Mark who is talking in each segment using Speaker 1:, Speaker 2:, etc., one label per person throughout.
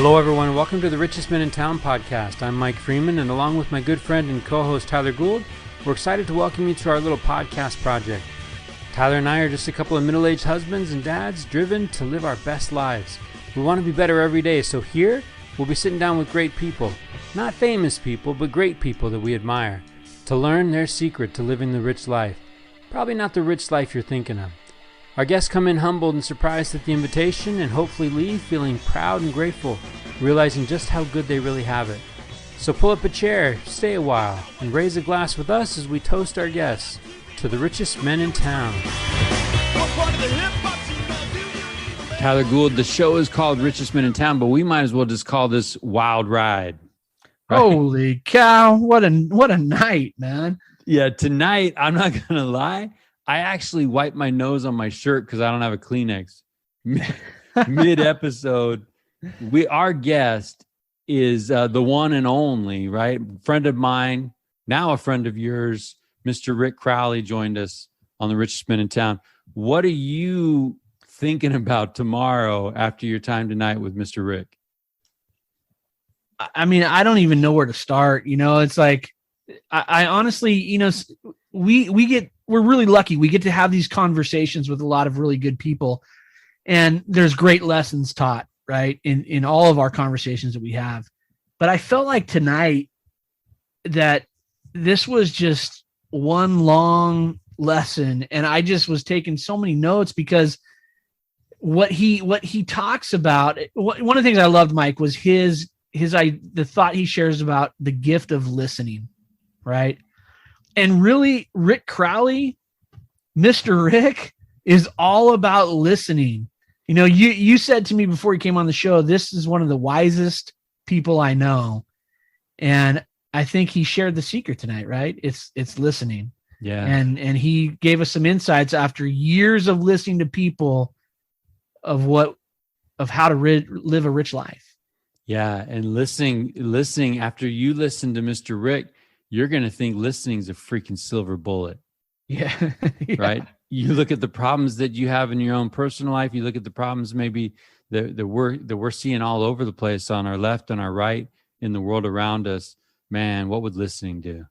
Speaker 1: Hello, everyone. Welcome to the Richest Men in Town podcast. I'm Mike Freeman, and along with my good friend and co-host Tyler Gould, we're excited to welcome you to our little podcast project. Tyler and I are just a couple of middle-aged husbands and dads driven to live our best lives. We want to be better every day, so here we'll be sitting down with great people. Not famous people, but great people that we admire, to learn their secret to living the rich life. Probably not the rich life you're thinking of. Our guests come in humbled and surprised at the invitation and hopefully leave feeling proud and grateful, realizing just how good they really have it. So pull up a chair, stay a while, and raise a glass with us as we toast our guests to the richest men in town. Tyler Gould, the show is called Richest Men in Town, but we might as well just call this Wild Ride.
Speaker 2: Right? Holy cow, what a night, man.
Speaker 1: Yeah, tonight, I'm not going to lie, I actually wiped my nose on my shirt because I don't have a Kleenex. Mid-episode, our guest is the one and only, right? Friend of mine, now a friend of yours, Mr. Rick Crowley joined us on the Richest Men in Town. What are you thinking about tomorrow after your time tonight with Mr. Rick?
Speaker 2: I mean, I don't even know where to start. You know, it's like, I honestly, you know, we're really lucky. We get to have these conversations with a lot of really good people, and there's great lessons taught, right? In all of our conversations that we have. But I felt like tonight that this was just one long lesson. And I just was taking so many notes because what he talks about, one of the things I loved, Mike, was the thought he shares about the gift of listening, right? And really, Rick Crowley, Mr. Rick, is all about listening. You know, you said to me before you came on the show, this is one of the wisest people I know. And I think he shared the secret tonight, right? It's listening.
Speaker 1: Yeah.
Speaker 2: And he gave us some insights after years of listening to people of how to live a rich life.
Speaker 1: Yeah. And listening after you listen to Mr. Rick, you're going to think listening is a freaking silver bullet.
Speaker 2: Yeah. Yeah.
Speaker 1: Right. You look at the problems that you have in your own personal life. You look at the problems maybe that we're seeing all over the place on our left, on our right, in the world around us. Man, what would listening do?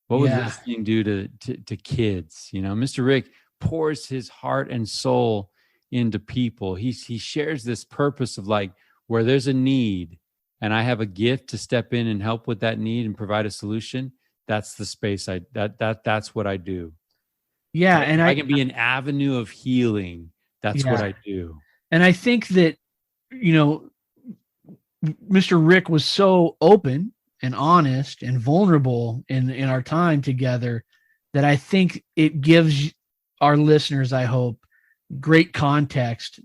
Speaker 1: What would listening do to kids? You know, Mr. Rick pours his heart and soul into people. He shares this purpose of like, where there's a need and I have a gift to step in and help with that need and provide a solution. That's the space that's what I do.
Speaker 2: Yeah. And
Speaker 1: I can be an avenue of healing. That's what I do.
Speaker 2: And I think that, you know, Mr. Rick was so open and honest and vulnerable in our time together that I think it gives our listeners, I hope, great context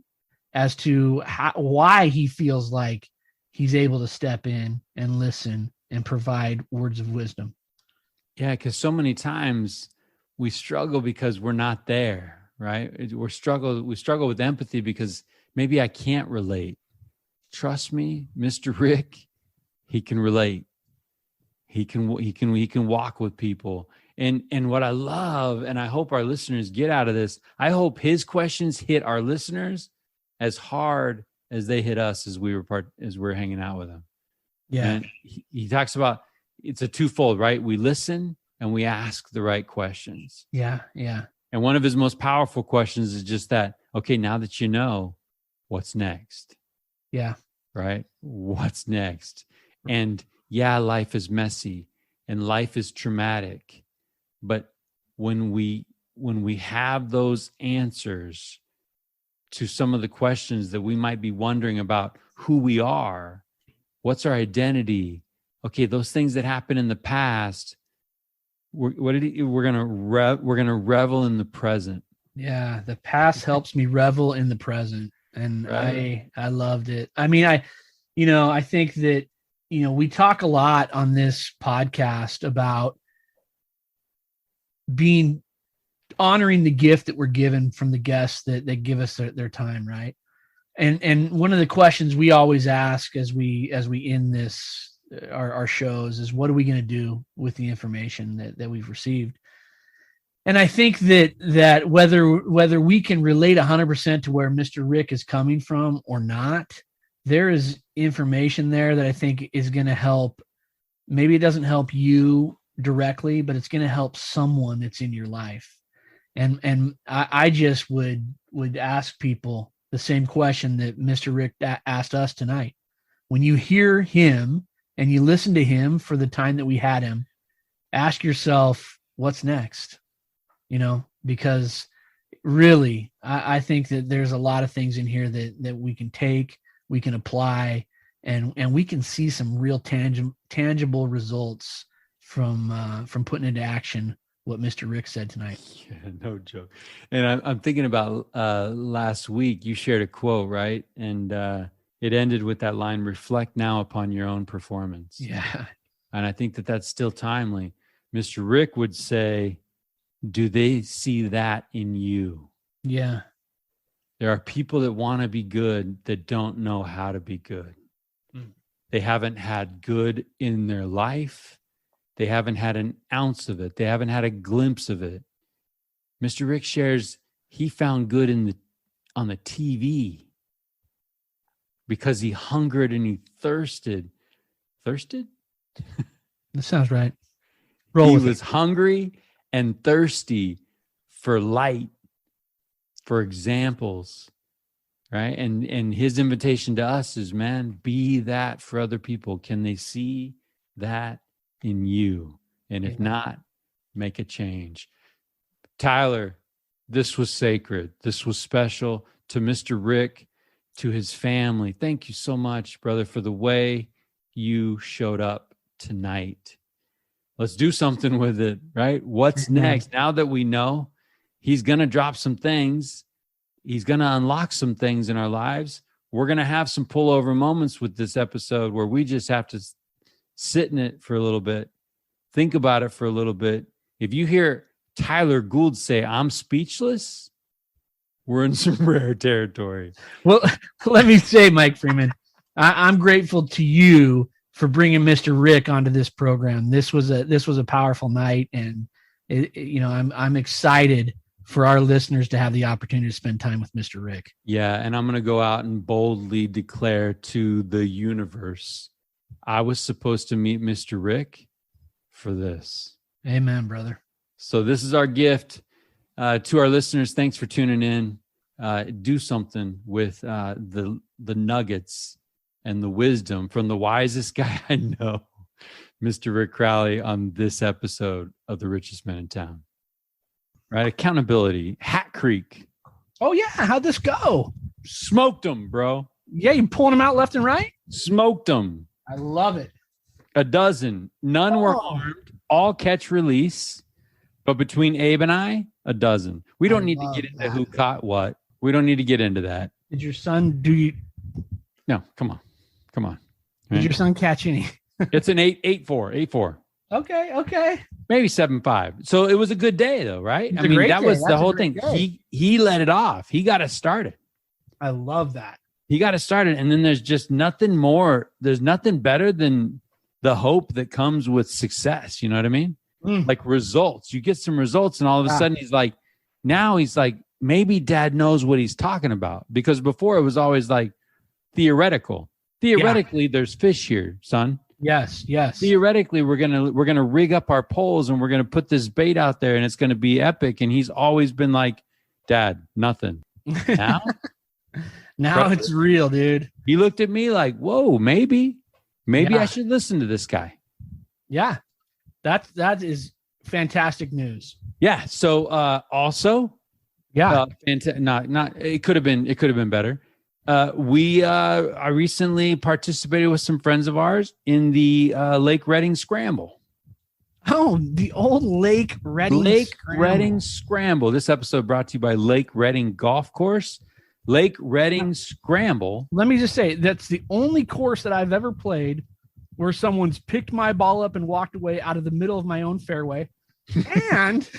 Speaker 2: as to why he feels like he's able to step in and listen and provide words of wisdom.
Speaker 1: Yeah, because so many times we struggle because we're not there, right? We struggle with empathy because maybe I can't relate. Trust me, Mr. Rick, he can relate. He can walk with people. And what I love, and I hope our listeners get out of this, I hope his questions hit our listeners as hard as they hit us as we're hanging out with him.
Speaker 2: Yeah.
Speaker 1: And he talks about, it's a twofold, right? We listen and we ask the right questions.
Speaker 2: Yeah. Yeah.
Speaker 1: And one of his most powerful questions is just that, okay, now that you know, what's next?
Speaker 2: Yeah.
Speaker 1: Right? What's next? And yeah, life is messy and life is traumatic. But when we have those answers to some of the questions that we might be wondering about who we are, what's our identity? Okay, those things that happened in the past, we're gonna revel in the present.
Speaker 2: Yeah, the past helps me revel in the present, and right. I loved it. I mean, I think that, you know, we talk a lot on this podcast about honoring the gift that we're given from the guests that give us their time, right? And one of the questions we always ask as we end this our shows is, what are we going to do with the information that we've received? And I think that whether we can relate 100% to where Mr. Rick is coming from or not, there is information there that I think is going to help. Maybe it doesn't help you directly, but it's going to help someone that's in your life. And I just would ask people the same question that Mr. Rick asked us tonight. When you hear him and you listen to him for the time that we had him, ask yourself, what's next? Because really, I think that there's a lot of things in here that we can take, we can apply, and we can see some real tangible results from putting into action what Mr. Rick said tonight.
Speaker 1: Yeah, no joke. And I'm thinking about last week, you shared a quote, right? And it ended with that line, reflect now upon your own performance.
Speaker 2: Yeah.
Speaker 1: And I think that that's still timely. Mr. Rick would say, do they see that in you?
Speaker 2: Yeah.
Speaker 1: There are people that want to be good that don't know how to be good. They haven't had good in their life. They haven't had an ounce of it. They haven't had a glimpse of it. Mr. Rick shares he found good on the TV because he hungered and he thirsted. Thirsted?
Speaker 2: That sounds right.
Speaker 1: He was hungry and thirsty for light, for examples, right? And his invitation to us is, man, be that for other people. Can they see that in you? And if not, make a change. Tyler, this was sacred. This was special. To Mr. Rick, to his family, thank you so much, brother, for the way you showed up tonight. Let's do something with it, right? What's next? Now that we know he's going to drop some things, he's going to unlock some things in our lives. We're going to have some pullover moments with this episode where we just have to sit in it for a little bit, think about it for a little bit. If you hear Tyler Gould say, I'm speechless, we're in some rare territory.
Speaker 2: Well, let me say, Mike Freeman, I'm grateful to you for bringing Mr. Rick onto this program. This was a powerful night, and I'm excited for our listeners to have the opportunity to spend time with Mr. Rick.
Speaker 1: Yeah, and I'm going to go out and boldly declare to the universe, I was supposed to meet Mr. Rick for this.
Speaker 2: Amen, brother.
Speaker 1: So this is our gift to our listeners. Thanks for tuning in. Do something with the nuggets and the wisdom from the wisest guy I know, Mr. Rick Crowley, on this episode of The Richest Man in Town. Right? Accountability. Hat Creek.
Speaker 2: Oh, yeah. How'd this go?
Speaker 1: Smoked them, bro.
Speaker 2: Yeah, you pulling them out left and right?
Speaker 1: Smoked them.
Speaker 2: I love it.
Speaker 1: A dozen. None were harmed. All catch release. But between Abe and I, a dozen. We don't need to get into who caught what. We don't need to get into that.
Speaker 2: Did your son
Speaker 1: No, come on. Right?
Speaker 2: Did your son catch any?
Speaker 1: It's an 8.4.
Speaker 2: Okay.
Speaker 1: Maybe 7.5. So it was a good day though, right? I mean, that was the whole thing. He let it off. He got us started.
Speaker 2: I love that.
Speaker 1: He got us started. And then there's just nothing more. There's nothing better than the hope that comes with success. You know what I mean? Like results. You get some results and all of a sudden he's like, maybe dad knows what he's talking about. Because before it was always like theoretical. Theoretically, there's fish here, son.
Speaker 2: Yes.
Speaker 1: Theoretically, we're gonna rig up our poles and we're gonna put this bait out there and it's gonna be epic. And he's always been like, Dad, nothing.
Speaker 2: Now it's real, dude.
Speaker 1: He looked at me like, whoa, maybe I should listen to this guy.
Speaker 2: Yeah, that is fantastic news.
Speaker 1: Yeah. So also, it could have been better. I recently participated with some friends of ours in the Lake Reading Scramble.
Speaker 2: Oh, the old Lake Reading
Speaker 1: Scramble. This episode brought to you by Lake Reading Golf Course. Lake Reading Scramble.
Speaker 2: Let me just say, that's the only course that I've ever played where someone's picked my ball up and walked away out of the middle of my own fairway, and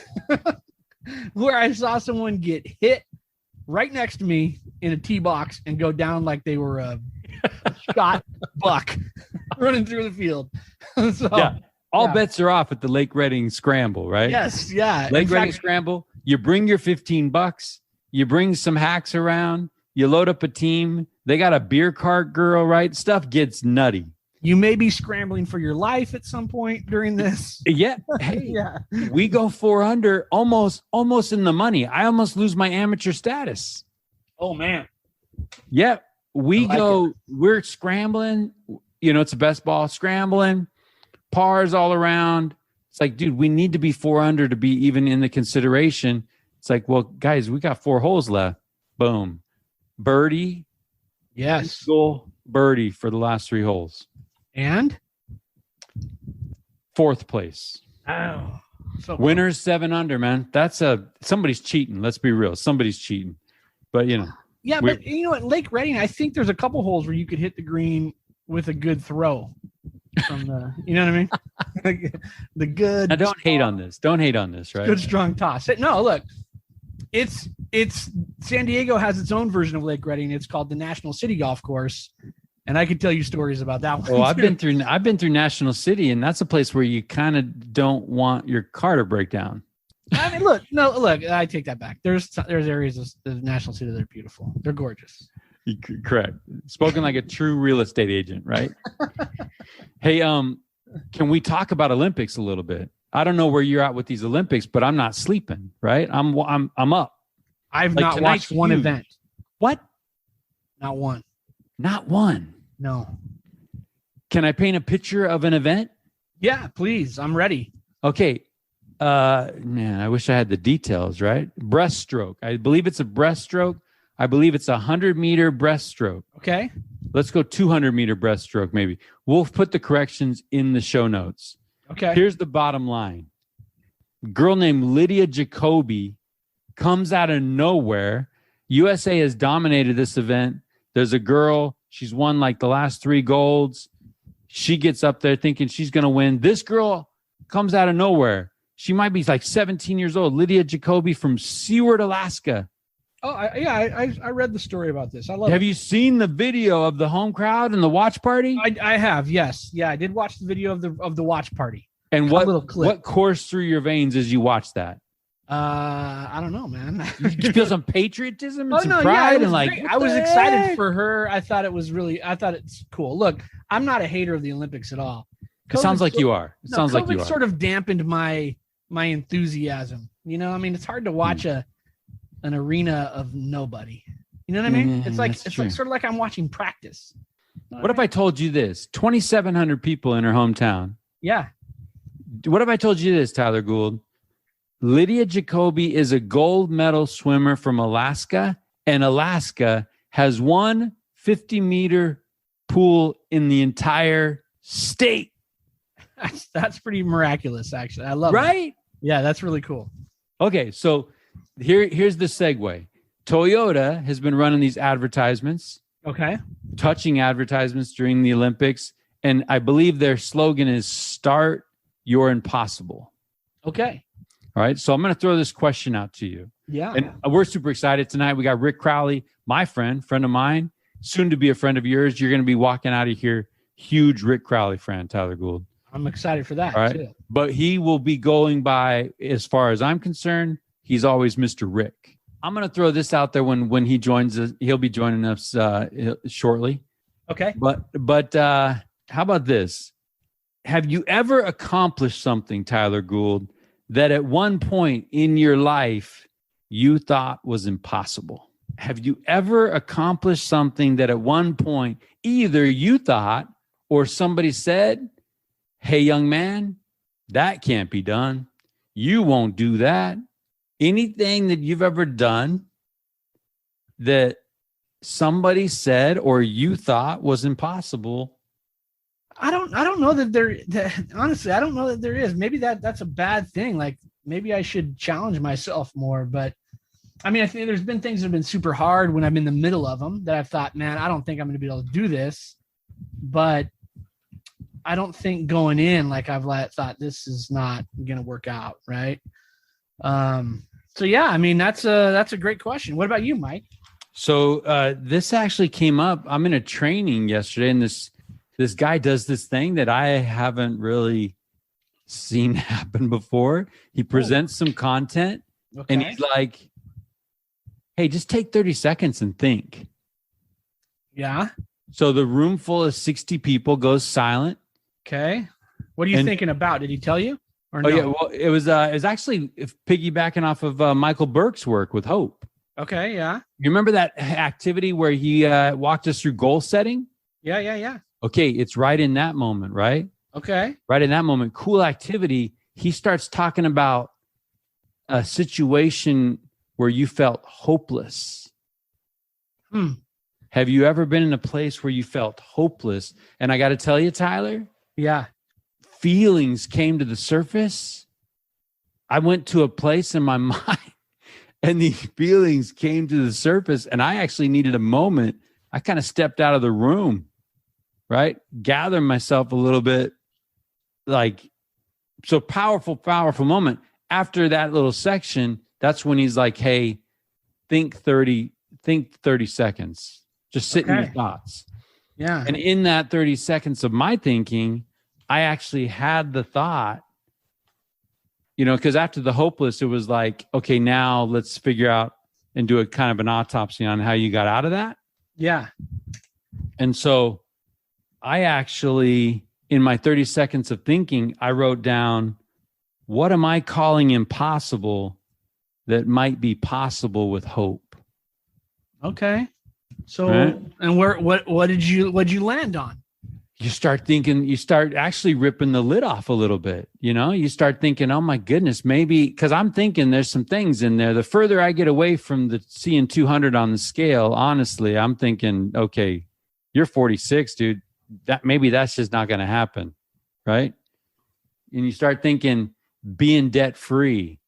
Speaker 2: where I saw someone get hit right next to me in a tee box and go down like they were a shot buck running through the field. All bets are off at the Lake Reading Scramble, right?
Speaker 1: Yes, yeah. Lake Reading Scramble. You bring your $15. You bring some hacks around. You load up a team. They got a beer cart girl, right? Stuff gets nutty.
Speaker 2: You may be scrambling for your life at some point during this.
Speaker 1: Yeah. Hey, we go 4 under, almost in the money. I almost lose my amateur status.
Speaker 2: Oh, man.
Speaker 1: Yeah. We're scrambling. It's a best ball, scrambling, pars all around. It's like, dude, we need to be 4 under to be even in the consideration. It's like, well, guys, we got 4 holes left. Boom. Birdie.
Speaker 2: Yes.
Speaker 1: Goal, birdie for the last 3 holes.
Speaker 2: And
Speaker 1: 4th place.
Speaker 2: Oh, so
Speaker 1: winners 7 under, man. Somebody's cheating. Let's be real. Somebody's cheating. But
Speaker 2: yeah, but at Lake Reading, I think there's a couple holes where you could hit the green with a good throw from the, you know what I mean? The good.
Speaker 1: Now, don't hate on this. Don't hate on this, right?
Speaker 2: Good strong toss. No, look, it's San Diego has its own version of Lake Reading. It's called the National City Golf Course. And I could tell you stories about that one.
Speaker 1: Well, I've been through National City, and that's a place where you kind of don't want your car to break down.
Speaker 2: I mean, look, I take that back. There's areas of the National City that are beautiful. They're gorgeous.
Speaker 1: Correct. Spoken like a true real estate agent, right? Hey, can we talk about Olympics a little bit? I don't know where you're at with these Olympics, but I'm not sleeping, right? I'm up.
Speaker 2: I've not watched one event.
Speaker 1: What?
Speaker 2: Not one.
Speaker 1: Not one.
Speaker 2: No.
Speaker 1: Can I paint a picture of an event?
Speaker 2: Yeah, please. I'm ready.
Speaker 1: Okay. Man, I wish I had the details, right? Breaststroke. I believe it's a breaststroke. I believe it's 100-meter breaststroke.
Speaker 2: Okay.
Speaker 1: Let's go 200-meter breaststroke, maybe. We'll put the corrections in the show notes.
Speaker 2: Okay.
Speaker 1: Here's the bottom line. A girl named Lydia Jacoby comes out of nowhere. USA has dominated this event. There's a girl. She's won like the last 3 golds. She gets up there thinking she's going to win. This girl comes out of nowhere. She might be like 17 years old. Lydia Jacoby from Seward, Alaska.
Speaker 2: Oh, I read the story about this. I love it.
Speaker 1: Have you seen the video of the home crowd and the watch party?
Speaker 2: I have, yes. Yeah, I did watch the video of the watch party.
Speaker 1: And what coursed through your veins as you watched that?
Speaker 2: I don't know, man.
Speaker 1: You feel some patriotism and some pride, and
Speaker 2: I was excited for her. I thought it's cool. Look, I'm not a hater of the Olympics at all.
Speaker 1: It sounds like you are.
Speaker 2: COVID sort of dampened my enthusiasm. I mean, it's hard to watch an arena of nobody. You know what I mean? It's like sort of like I'm watching practice.
Speaker 1: What if I told you this? 2,700 people in her hometown.
Speaker 2: Yeah.
Speaker 1: What if I told you this, Tyler Gould? Lydia Jacoby is a gold medal swimmer from Alaska, and Alaska has one 50-meter pool in the entire state.
Speaker 2: That's pretty miraculous, actually. I love it.
Speaker 1: Right?
Speaker 2: Yeah, that's really cool.
Speaker 1: Okay, so here's the segue. Toyota has been running these advertisements.
Speaker 2: Okay.
Speaker 1: Touching advertisements during the Olympics, and I believe their slogan is "Start Your Impossible."
Speaker 2: Okay.
Speaker 1: All right, so I'm going to throw this question out to you.
Speaker 2: Yeah.
Speaker 1: And we're super excited tonight. We got Rick Crowley, my friend of mine, soon to be a friend of yours. You're going to be walking out of here, huge Rick Crowley fan, Tyler Gould.
Speaker 2: I'm excited for that,
Speaker 1: all right?
Speaker 2: Too.
Speaker 1: But he will be going by, as far as I'm concerned, he's always Mr. Rick. I'm going to throw this out there when he joins us. He'll be joining us shortly.
Speaker 2: Okay.
Speaker 1: But how about this? Have you ever accomplished something, Tyler Gould, that at one point in your life you thought was impossible? Have you ever accomplished something that at one point either you thought or somebody said, "Hey, young man, that can't be done. You won't do that"? Anything that you've ever done that somebody said or you thought was impossible?
Speaker 2: I don't know that honestly, I don't know that there is. Maybe that's a bad thing. Like maybe I should challenge myself more, but I mean, I think there's been things that have been super hard when I'm in the middle of them that I've thought, man, I don't think I'm going to be able to do this, but I don't think going in, like I've thought this is not going to work out. Right. So yeah, I mean, that's a great question. What about you, Mike?
Speaker 1: So this actually came up. I'm in a training yesterday, and this guy does this thing that I haven't really seen happen before. He presents some content, and he's like, hey, just take 30 seconds and think.
Speaker 2: Yeah.
Speaker 1: So the room full of 60 people goes silent.
Speaker 2: Okay. What are you thinking about? Did he tell you? Or no?
Speaker 1: Yeah, well, it was actually piggybacking off of Michael Burke's work with Hope.
Speaker 2: Okay, yeah.
Speaker 1: You remember that activity where he walked us through goal setting?
Speaker 2: Yeah.
Speaker 1: Okay, it's right in that moment, right?
Speaker 2: Okay.
Speaker 1: Right in that moment, cool activity. He starts talking about a situation where you felt hopeless. Have you ever been in a place where you felt hopeless? And I got to tell you, Tyler,
Speaker 2: yeah,
Speaker 1: feelings came to the surface. I went to a place in my mind and these feelings came to the surface, and I actually needed a moment. I kind of stepped out of the room, right? Gathered myself a little bit, like, so powerful moment. After that little section, that's when he's like, hey, think 30 seconds. Just sit in your thoughts.
Speaker 2: Yeah.
Speaker 1: And in that 30 seconds of my thinking, I actually had the thought, because after the hopeless, it was like, okay, now let's figure out and do a kind of an autopsy on how you got out of that.
Speaker 2: Yeah.
Speaker 1: And so I actually, in my 30 seconds of thinking, I wrote down, what am I calling impossible that might be possible with hope?
Speaker 2: Okay. So,
Speaker 1: right.
Speaker 2: And what did you land on?
Speaker 1: You start thinking, you start actually ripping the lid off a little bit. You start thinking, oh my goodness, maybe, because I'm thinking there's some things in there. The further I get away from the seeing 200 on the scale, honestly, I'm thinking, okay, you're 46, dude. That's just not going to happen. Right. And you start thinking being debt free,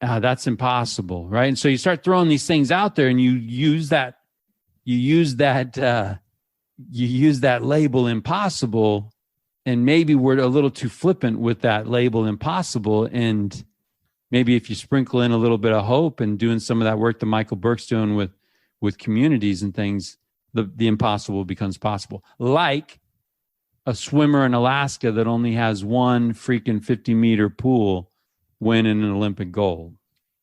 Speaker 1: that's impossible. Right. And so you start throwing these things out there and you use that label impossible, and maybe we're a little too flippant with that label impossible. And maybe if you sprinkle in a little bit of hope and doing some of that work that Michael Burke's doing with communities and things, the impossible becomes possible. Like a swimmer in Alaska that only has one freaking 50-meter pool winning an Olympic gold.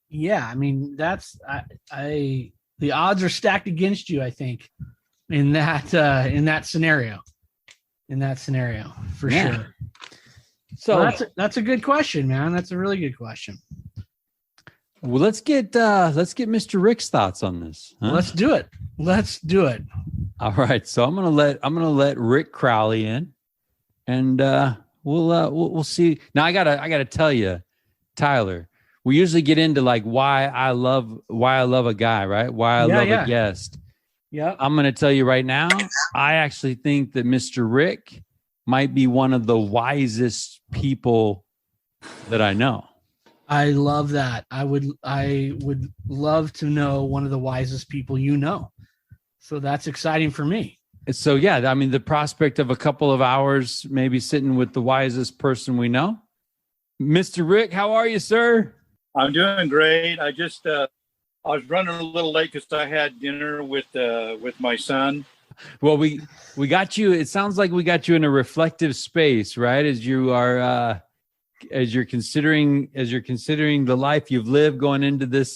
Speaker 2: Yeah, I mean, that's the odds are stacked against you, I think, in that scenario. For sure. So that's a good question, man. That's a really good question.
Speaker 1: Well, let's get Mr. Rick's thoughts on this. Huh?
Speaker 2: Let's do it. All
Speaker 1: right. So I'm gonna let Rick Crowley in, and we'll see. Now I gotta tell you, Tyler. We usually get into like why I love a guy, right? Why I love a guest.
Speaker 2: Yeah.
Speaker 1: I'm going to tell you right now, I actually think that Mr. Rick might be one of the wisest people that I know.
Speaker 2: I love that. I would love to know one of the wisest people you know. So that's exciting for me.
Speaker 1: So yeah, I mean, the prospect of a couple of hours maybe sitting with the wisest person we know. Mr. Rick, how are you, sir?
Speaker 3: I'm doing great. I just I was running a little late because I had dinner with my son.
Speaker 1: Well, we got you. It sounds like we got you in a reflective space, right? As you are as you're considering the life you've lived going into this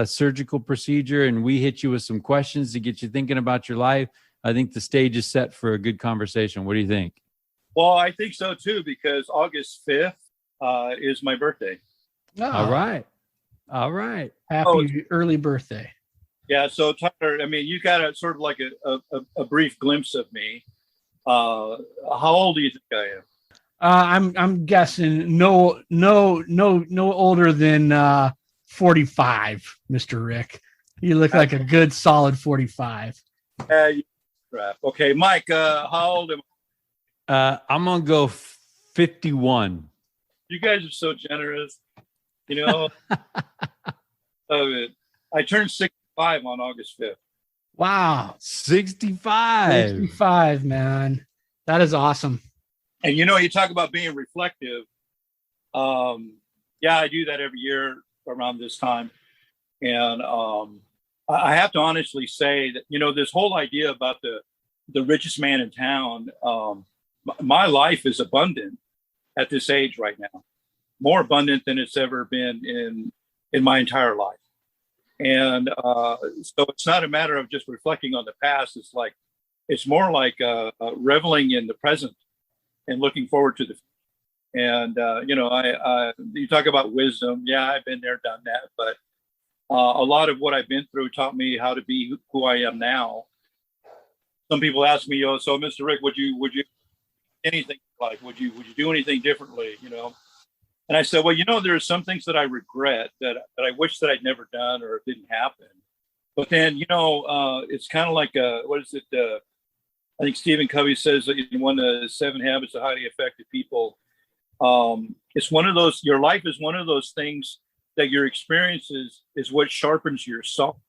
Speaker 1: surgical procedure, and we hit you with some questions to get you thinking about your life. I think the stage is set for a good conversation. What do you think?
Speaker 3: Well, I think so too, because August 5th is my birthday.
Speaker 2: Oh.
Speaker 1: All right.
Speaker 2: Happy early birthday.
Speaker 3: Yeah. So Tyler, I mean, you got a sort of like a brief glimpse of me. How old do you think I am?
Speaker 2: I'm guessing no older than 45, Mr. Rick. You look like a good solid 45.
Speaker 3: Okay, Mike, how old am
Speaker 1: I? I'm gonna go 51.
Speaker 3: You guys are so generous. I turned 65 on August 5th.
Speaker 2: Wow.
Speaker 1: 65.
Speaker 2: 65, man. That is awesome.
Speaker 3: And you talk about being reflective. Yeah, I do that every year around this time. And I have to honestly say that, this whole idea about the richest man in town, my life is abundant at this age right now. More abundant than it's ever been in my entire life. And so it's not a matter of just reflecting on the past. It's more like reveling in the present and looking forward to the future. And you talk about wisdom. Yeah, I've been there, done that. But a lot of what I've been through taught me how to be who I am now. Some people ask me, so Mr. Rick, would you anything like would you do anything differently? And I said, well, there are some things that I regret that I wish that I'd never done or it didn't happen. But then, it's kind of like what is it? I think Stephen Covey says that in one of the 7 Habits of Highly Effective People, it's one of those. Your life is one of those things that your experiences is what sharpens your soul.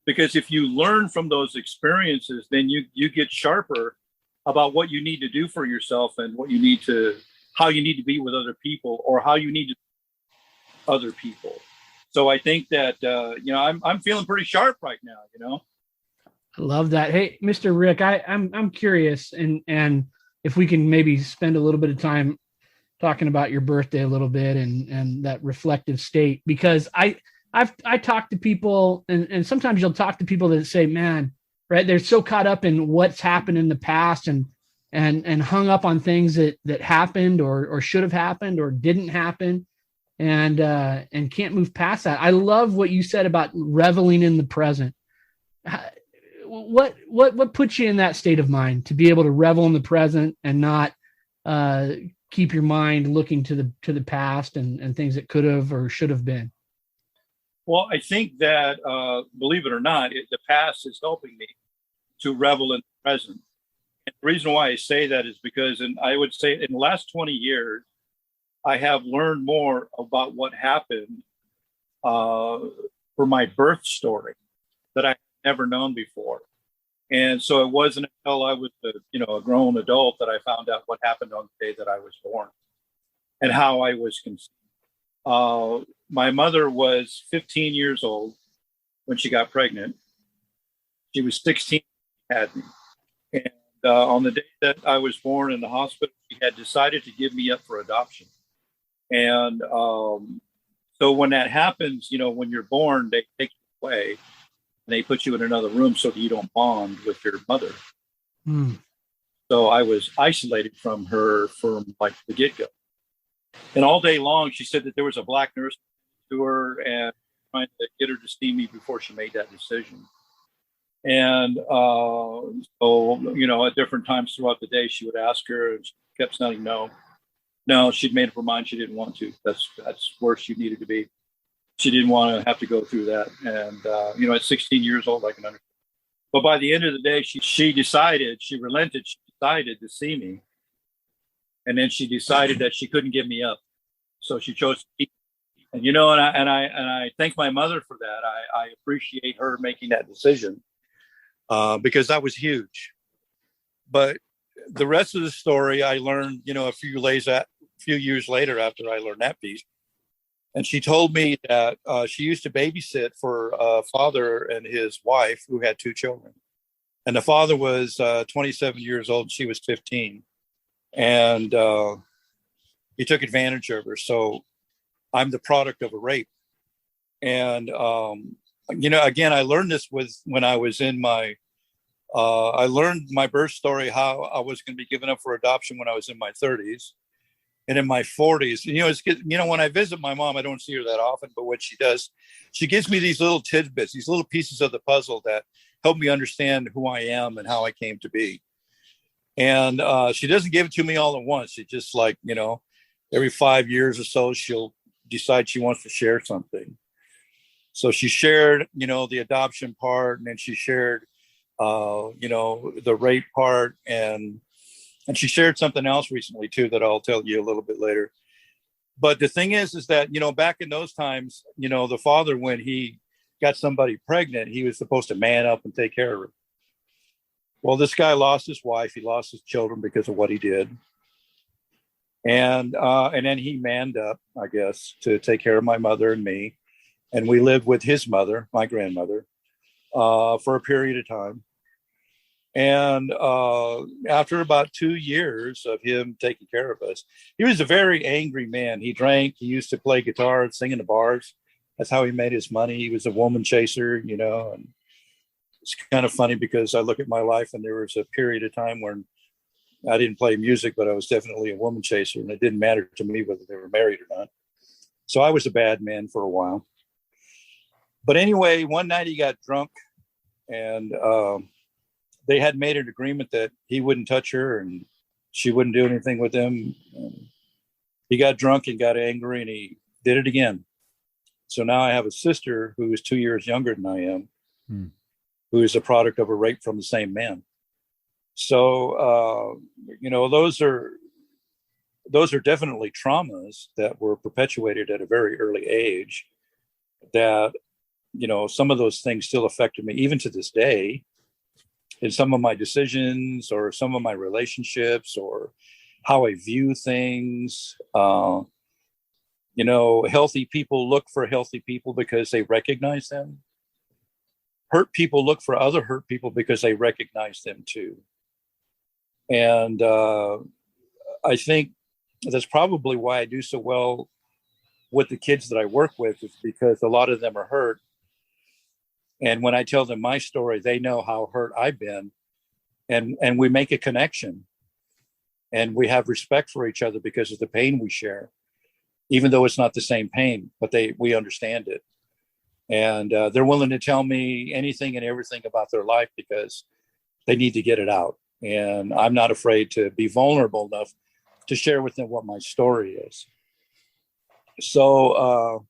Speaker 3: Because if you learn from those experiences, then you get sharper about what you need to do for yourself and how you need to be with other people or how you need to other people. So I think that I'm feeling pretty sharp right now.
Speaker 2: I love that. Hey, Mr. Rick, I'm curious, and if we can maybe spend a little bit of time talking about your birthday a little bit and that reflective state, because I talk to people and sometimes you'll talk to people that say, man, right, they're so caught up in what's happened in the past and hung up on things that happened or should have happened or didn't happen and can't move past that. I love what you said about reveling in the present. What puts you in that state of mind to be able to revel in the present and not keep your mind looking to the past and things that could have or should have been?
Speaker 3: Well, I think that, believe it or not, the past is helping me to revel in the present. And the reason why I say that is because, and I would say in the last 20 years, I have learned more about what happened for my birth story that I never known before. And so it wasn't until I was a grown adult that I found out what happened on the day that I was born and how I was conceived. My mother was 15 years old when she got pregnant. She was 16 when she had me. And on the day that I was born in the hospital, she had decided to give me up for adoption. And so when that happens, when you're born, they take you away and they put you in another room so that you don't bond with your mother. So I was isolated from her from like the get-go. And all day long, she said that there was a black nurse to her and trying to get her to see me before she made that decision. And so, at different times throughout the day, she would ask her and she kept saying no. No, she'd made up her mind she didn't want to. That's where she needed to be. She didn't want to have to go through that. And, at 16 years old, I can understand. But by the end of the day, she decided, she relented, she decided to see me. And then she decided that she couldn't give me up. So she chose to keep me. And, I thank my mother for that. I appreciate her making that decision because that was huge. But the rest of the story, I learned, a few years later after I learned that piece. And she told me that she used to babysit for a father and his wife who had 2 children. And the father was 27 years old and she was 15. And he took advantage of her. So I'm the product of a rape. And, again, I learned this when I was in I learned my birth story, how I was going to be given up for adoption when I was in my 30s. And in my 40s, when I visit my mom, I don't see her that often, but what she does, she gives me these little tidbits, these little pieces of the puzzle that help me understand who I am and how I came to be. And she doesn't give it to me all at once. She just every 5 years or so, she'll decide she wants to share something. So she shared, the adoption part, and then she shared, the rape part, and she shared something else recently too that I'll tell you a little bit later. But the thing is that, back in those times, the father, when he got somebody pregnant, he was supposed to man up and take care of her. Well, this guy lost his wife. He lost his children because of what he did. And then he manned up, I guess, to take care of my mother and me. And we lived with his mother, my grandmother, for a period of time. And after about 2 years of him taking care of us, he was a very angry man. He drank. He used to play guitar and sing in the bars. That's how he made his money. He was a woman chaser, you know, and it's kind of funny because I look at my life and there was a period of time when I didn't play music, but I was definitely a woman chaser, and it didn't matter to me whether they were married or not. So I was a bad man for a while. But anyway, one night he got drunk, and they had made an agreement that he wouldn't touch her and she wouldn't do anything with him. And he got drunk and got angry, and he did it again. So now I have a sister who is 2 years younger than I am, who is a product of a rape from the same man. So, you know, those are definitely traumas that were perpetuated at a very early age that, you know, some of those things still affected me even to this day in some of my decisions or some of my relationships or how I view things. You know, healthy people look for healthy people because they recognize them. Hurt people look for other hurt people because they recognize them too. And I think that's probably why I do so well with the kids that I work with, is because a lot of them are hurt. And when I tell them my story, they know how hurt I've been. And we make a connection. And we have respect for each other because of the pain we share, even though it's not the same pain, but we understand it. And they're willing to tell me anything and everything about their life because they need to get it out. And I'm not afraid to be vulnerable enough to share with them what my story is. So,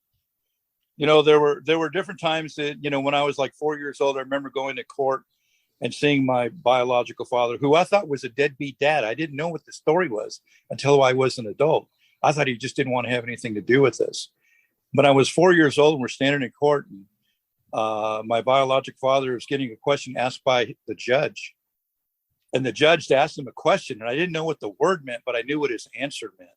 Speaker 3: you know, there were different times that, you know, when I was like 4 years old, I remember going to court and seeing my biological father, who I thought was a deadbeat dad. I didn't know what the story was until I was an adult. I thought he just didn't want to have anything to do with this. But I was 4 years old and we're standing in court, and my biological father was getting a question asked by the judge. And the judge asked him a question, and I didn't know what the word meant, but I knew what his answer meant.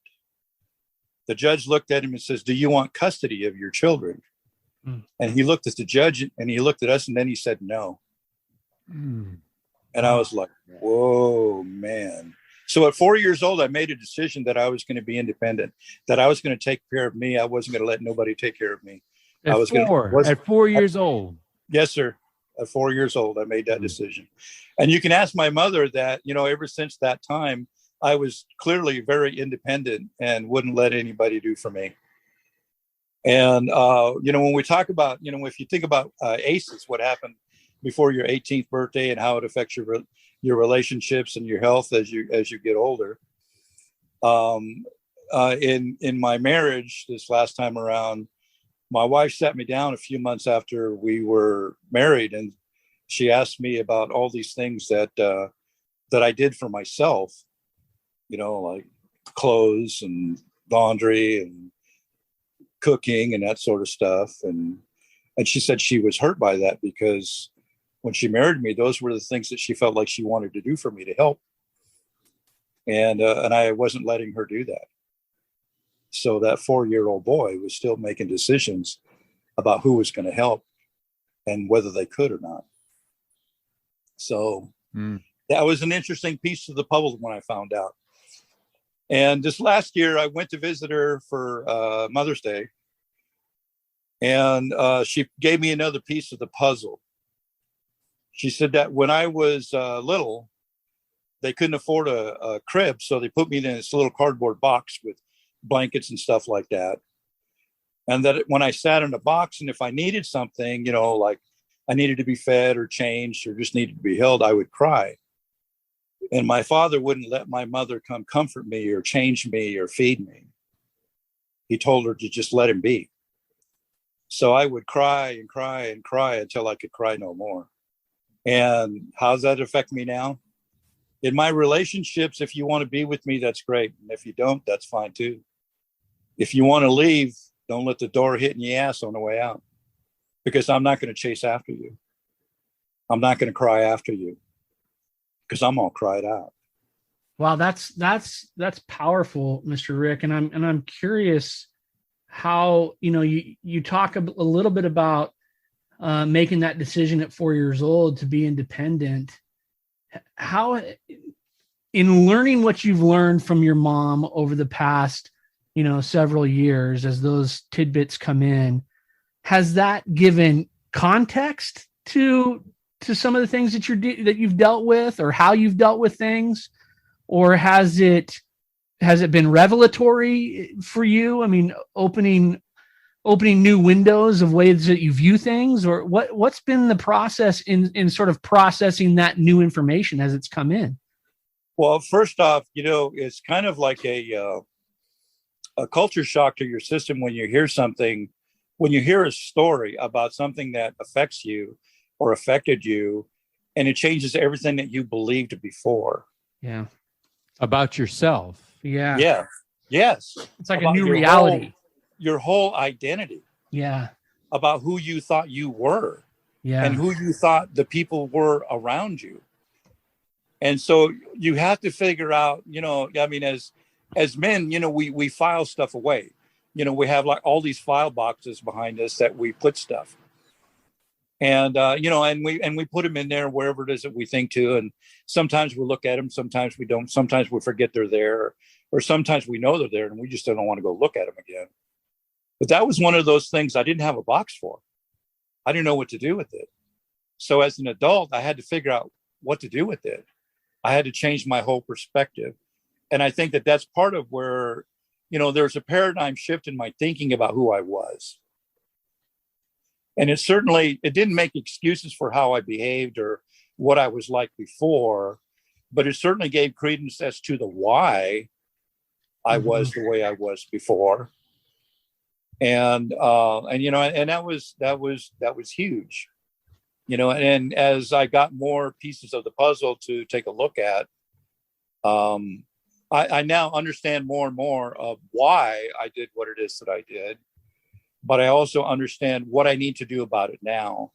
Speaker 3: The judge looked at him and says, "Do you want custody of your children?" And he looked at the judge and he looked at us, and then he said, "No." And I was like, whoa, man. So at 4 years old, I made a decision that I was going to be independent, that I was going to take care of me. I wasn't going to let nobody take care of me.
Speaker 1: At 4 years old.
Speaker 3: Yes, sir. At 4 years old, I made that decision. And you can ask my mother that, you know, ever since that time, I was clearly very independent and wouldn't let anybody do for me. And, you know, when we talk about, you know, if you think about ACEs, what happened before your 18th birthday and how it affects your relationships and your health as you get older. In my marriage this last time around, my wife sat me down a few months after we were married, and she asked me about all these things that I did for myself, you know, like clothes and laundry and cooking and that sort of stuff. And she said she was hurt by that because when she married me, those were the things that she felt like she wanted to do for me to help. And I wasn't letting her do that. So that 4-year-old boy was still making decisions about who was going to help and whether they could or not. So that was an interesting piece of the puzzle when I found out. And this last year, I went to visit her for Mother's Day. And she gave me another piece of the puzzle. She said that when I was little, they couldn't afford a crib. So they put me in this little cardboard box with blankets and stuff like that. And that when I sat in a box, and if I needed something, you know, like I needed to be fed or changed or just needed to be held, I would cry. And my father wouldn't let my mother come comfort me or change me or feed me. He told her to just let him be. So I would cry and cry and cry until I could cry no more. And how does that affect me now? In my relationships, if you want to be with me, that's great. And if you don't, that's fine too. If you want to leave, don't let the door hit in your ass on the way out, because I'm not going to chase after you. I'm not going to cry after you because I'm all cried out.
Speaker 2: Wow, that's powerful, Mr. Rick. And I'm curious how, you know, you talk a little bit about making that decision at 4 years old to be independent. How, in learning what you've learned from your mom over the past, you know, several years, as those tidbits come in, has that given context to some of the things that that you've dealt with, or how you've dealt with things, or has it been revelatory for you? I mean, opening new windows of ways that you view things, or what's been the process in sort of processing that new information as it's come in?
Speaker 3: Well, first off, it's kind of like a culture shock to your system when you hear something, when you hear a story about something that affects you or affected you, and it changes everything that you believed before.
Speaker 2: Yeah.
Speaker 1: About yourself.
Speaker 2: Yeah.
Speaker 3: Yeah. Yes.
Speaker 2: It's like
Speaker 3: about
Speaker 2: a new reality.
Speaker 3: Your whole identity.
Speaker 2: Yeah.
Speaker 3: About who you thought you were.
Speaker 2: Yeah.
Speaker 3: And who you thought the people were around you. And so you have to figure out, I mean, as men, we file stuff away. We have like all these file boxes behind us that we put stuff. And, and we put them in there wherever it is that we think to. And sometimes we look at them, sometimes we don't. Sometimes we forget they're there, or sometimes we know they're there and we just don't want to go look at them again. But that was one of those things I didn't have a box for. I didn't know what to do with it. So as an adult, I had to figure out what to do with it. I had to change my whole perspective. And I think that that's part of where, there's a paradigm shift in my thinking about who I was. And it didn't make excuses for how I behaved or what I was like before, but it certainly gave credence as to the why I was the way I was before. And that was huge, and as I got more pieces of the puzzle to take a look at, I now understand more and more of why I did what it is that I did, but I also understand what I need to do about it now.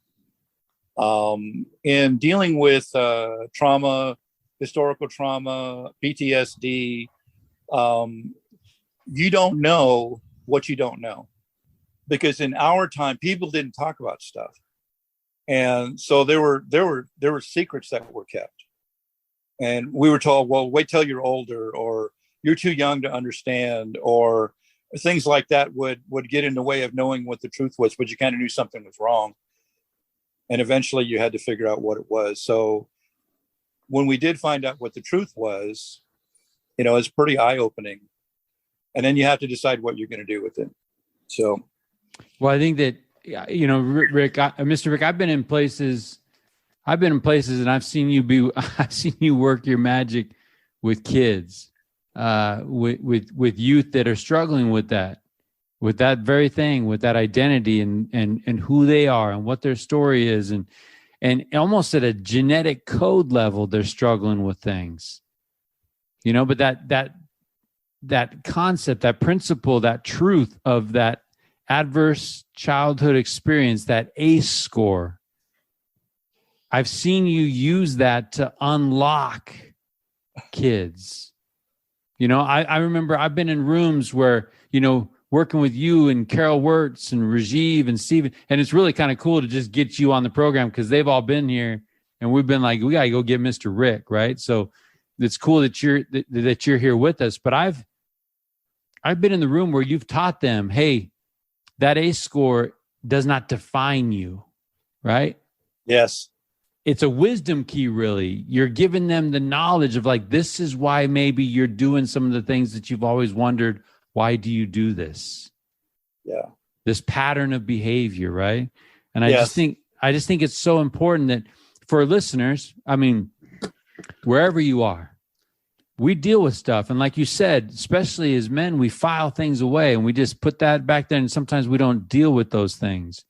Speaker 3: In dealing with trauma, historical trauma, PTSD, you don't know what you don't know, because in our time, people didn't talk about stuff. And so there were secrets that were kept. And we were told, well, wait till you're older, or you're too young to understand, or things like that would get in the way of knowing what the truth was, but you kind of knew something was wrong. And eventually you had to figure out what it was. So when we did find out what the truth was, it's pretty eye-opening. And then you have to decide what you're going to do with it. So.
Speaker 1: Well, I think that, Rick, Mr. Rick, I've been in places and I've seen you work your magic with kids, with youth that are struggling with that very thing, with that identity and who they are and what their story is. And almost at a genetic code level, they're struggling with things, but that concept, that principle, that truth of that adverse childhood experience, that ACE score, I've seen you use that to unlock kids. I remember I've been in rooms where, working with you and Carol Wirtz and Rajiv and Steven, and it's really kind of cool to just get you on the program because they've all been here and we've been like, we got to go get Mr. Rick, right? So it's cool that you're here with us. But I've been in the room where you've taught them, hey, that ACE score does not define you, right?
Speaker 3: Yes.
Speaker 1: It's a wisdom key, really. You're giving them the knowledge of like, this is why maybe you're doing some of the things that you've always wondered. Why do you do this?
Speaker 3: Yeah.
Speaker 1: This pattern of behavior, right? And I just think it's so important that for listeners, I mean, wherever you are, we deal with stuff. And like you said, especially as men, we file things away and we just put that back there. And sometimes we don't deal with those things.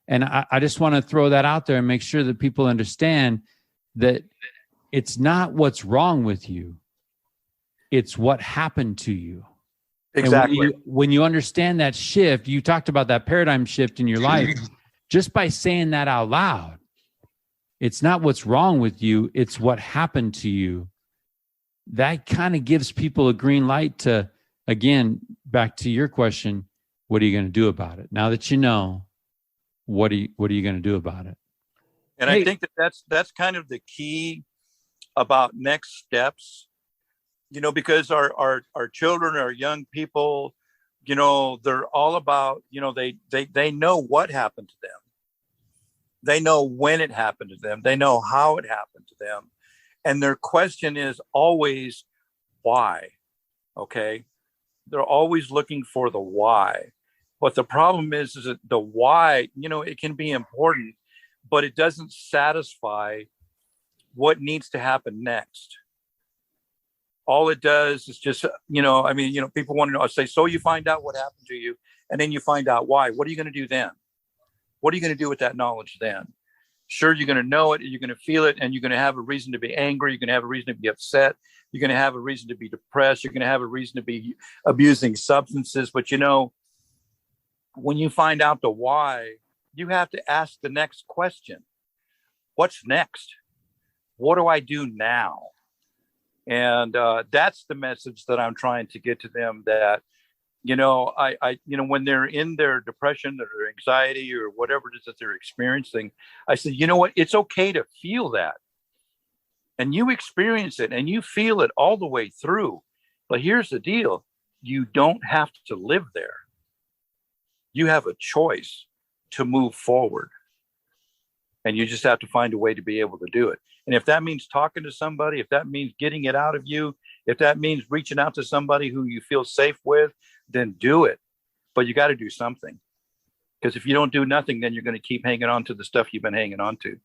Speaker 1: And I just want to throw that out there and make sure that people understand that it's not what's wrong with you. It's what happened to you.
Speaker 3: Exactly.
Speaker 1: And when you understand that shift, you talked about that paradigm shift in your life, just by saying that out loud, it's not what's wrong with you. It's what happened to you. That kind of gives people a green light to, again, back to your question, what are you going to do about it? Now that you know, what are you going to do about it?
Speaker 3: And I think that's kind of the key about next steps, because our children, our young people, they're all about, they know what happened to them. They know when it happened to them. They know how it happened to them. And their question is always why. Okay. They're always looking for the why. But the problem is that the why, it can be important, but it doesn't satisfy what needs to happen next. All it does is just, people want to know, I say, so you find out what happened to you, and then you find out why. What are you going to do then? What are you going to do with that knowledge then? Sure, you're going to know it, you're going to feel it, and you're going to have a reason to be angry. You're going to have a reason to be upset. You're going to have a reason to be depressed. You're going to have a reason to be abusing substances. But, when you find out the why, you have to ask the next question. What's next? What do I do now? And that's the message that I'm trying to get to them, that, when they're in their depression or their anxiety or whatever it is that they're experiencing, I said, you know what? It's okay to feel that. And you experience it and you feel it all the way through. But here's the deal. You don't have to live there. You have a choice to move forward. And you just have to find a way to be able to do it. And if that means talking to somebody, if that means getting it out of you, if that means reaching out to somebody who you feel safe with, then do it. But you got to do something. Because if you don't do nothing, then you're going to keep hanging on to the stuff you've been hanging on to.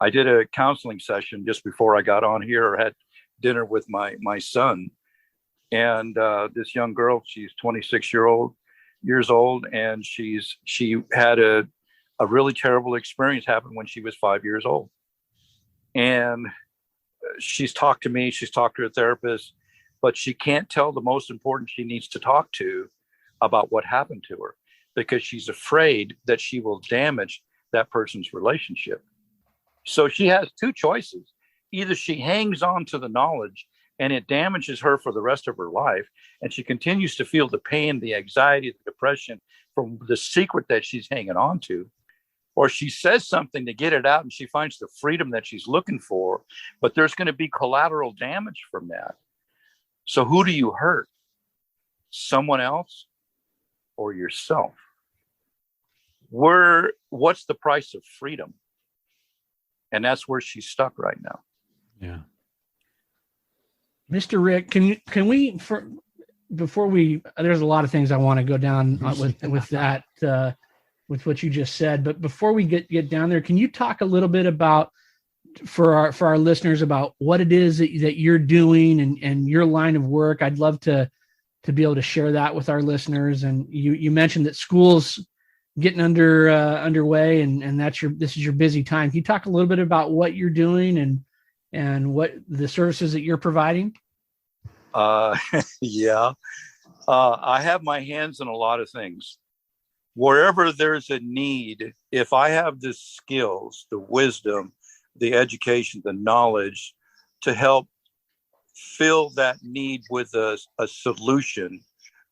Speaker 3: I did a counseling session just before I got on here, or had dinner with my son. And this young girl, she's 26 years old, and she had a really terrible experience happen when she was 5 years old. And she's talked to me, she's talked to her therapist, but she can't tell the most important she needs to talk to about what happened to her, because she's afraid that she will damage that person's relationship. So she has two choices. Either she hangs on to the knowledge and it damages her for the rest of her life, and she continues to feel the pain, the anxiety, the depression from the secret that she's hanging on to, or she says something to get it out and she finds the freedom that she's looking for, but there's going to be collateral damage from that. So who do you hurt? Someone else or yourself? What's the price of freedom? And that's where she's stuck right now.
Speaker 1: Yeah.
Speaker 2: Mr. Rick, can we, before we, there's a lot of things I want to go down with that, with what you just said, but before we get down there, can you talk a little bit about, for our listeners, about what it is that you're doing and your line of work? I'd love to be able to share that with our listeners. And you mentioned that school's getting underway, and this is your busy time. Can you talk a little bit about what you're doing and what the services that you're providing?
Speaker 3: Yeah. I have my hands in a lot of things. Wherever there's a need, if I have the skills, the wisdom, the education, the knowledge to help fill that need with a solution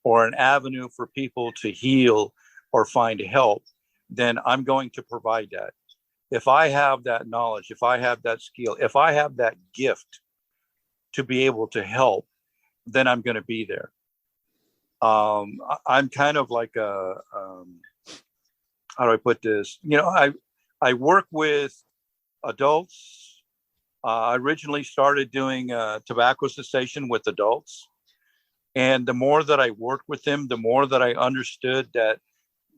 Speaker 3: or an avenue for people to heal or find help, then I'm going to provide that. If I have that knowledge, if I have that skill, if I have that gift to be able to help, then I'm going to be there. I'm kind of like how do I put this? I work with adults. I originally started doing tobacco cessation with adults. And the more that I worked with them, the more that I understood that,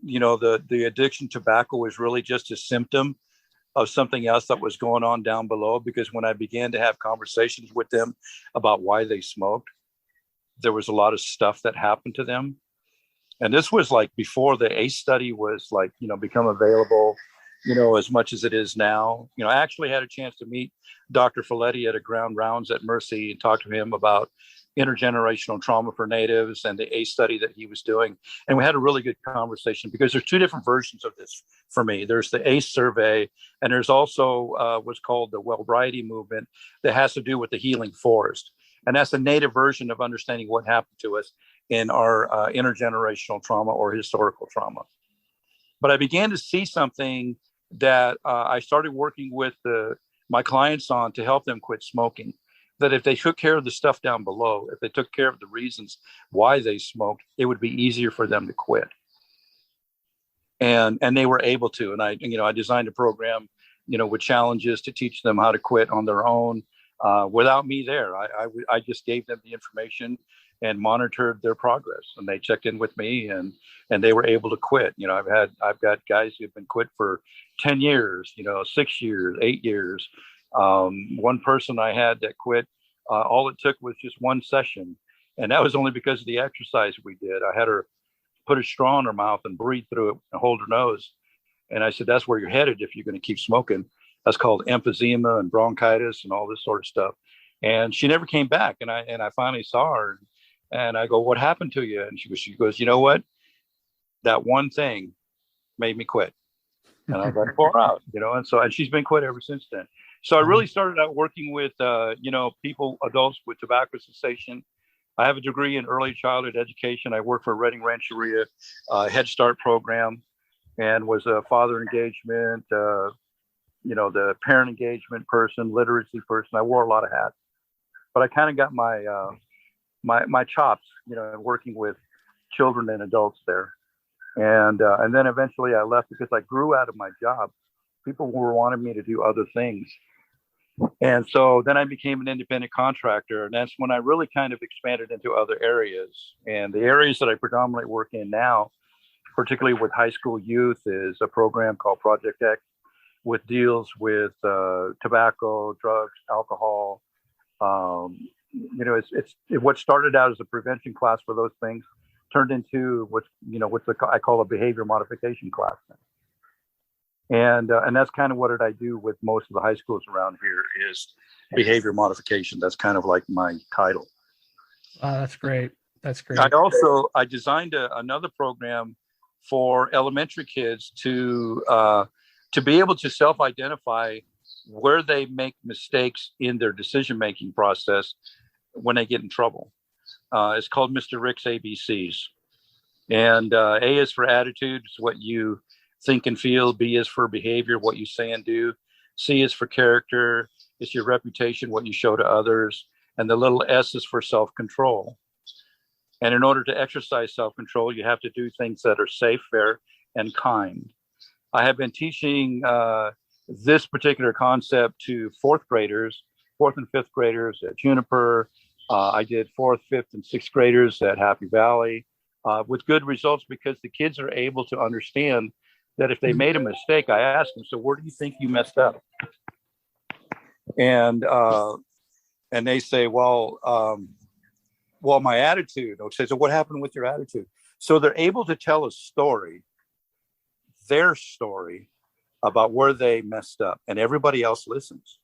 Speaker 3: the addiction to tobacco was really just a symptom of something else that was going on down below. Because when I began to have conversations with them about why they smoked, there was a lot of stuff that happened to them. And this was like before the ACE study was like, become available, as much as it is now. I actually had a chance to meet Dr. Folletti at a ground rounds at Mercy and talk to him about intergenerational trauma for natives and the ACE study that he was doing. And we had a really good conversation, because there's two different versions of this for me. There's the ACE survey, and there's also what's called the Wellbriety movement that has to do with the healing forest. And that's the native version of understanding what happened to us in our intergenerational trauma or historical trauma. But I began to see something that I started working with my clients on to help them quit smoking. that if they took care of the stuff down below, if they took care of the reasons why they smoked, it would be easier for them to quit. And they were able to. And I designed a program, with challenges to teach them how to quit on their own, without me there. I just gave them the information and monitored their progress, and they checked in with me, and they were able to quit. I've got guys who've been quit for 10 years, 6 years, 8 years. One person I had that quit, all it took was just one session. And that was only because of the exercise we did. I had her put a straw in her mouth and breathe through it and hold her nose. And I said, that's where you're headed if you're going to keep smoking. That's called emphysema and bronchitis and all this sort of stuff. And she never came back. And I finally saw her, and I go, what happened to you? And she goes, you know what? That one thing made me quit. And I was like, far out, and she's been quit ever since then. So I really started out working with, people, adults with tobacco cessation. I have a degree in early childhood education. I work for Redding Rancheria Head Start program, and was a father engagement, the parent engagement person, literacy person. I wore a lot of hats, but I kind of got my chops, working with children and adults there. And then eventually I left because I grew out of my job. People were wanting me to do other things. And so then I became an independent contractor. And that's when I really kind of expanded into other areas. And the areas that I predominantly work in now, particularly with high school youth, is a program called Project X, which deals with tobacco, drugs, alcohol. It's what started out as a prevention class for those things turned into I call a behavior modification class. And that's kind of what I do with most of the high schools around here is behavior modification. That's kind of like my title.
Speaker 2: That's great. That's great.
Speaker 3: I designed another program for elementary kids to be able to self-identify where they make mistakes in their decision-making process when they get in trouble. It's called Mr. Rick's ABCs. And A is for attitude, it's what you think and feel. B is for behavior, what you say and do. C is for character, it's your reputation, what you show to others. And the little S is for self-control. And in order to exercise self-control, you have to do things that are safe, fair, and kind. I have been teaching this particular concept to fourth and fifth graders at Juniper. I did fourth, fifth, and sixth graders at Happy Valley with good results, because the kids are able to understand that if they made a mistake, I asked them, so where do you think you messed up? And they say, well, my attitude. Okay, so what happened with your attitude? So they're able to tell a story, their story, about where they messed up, and everybody else listens.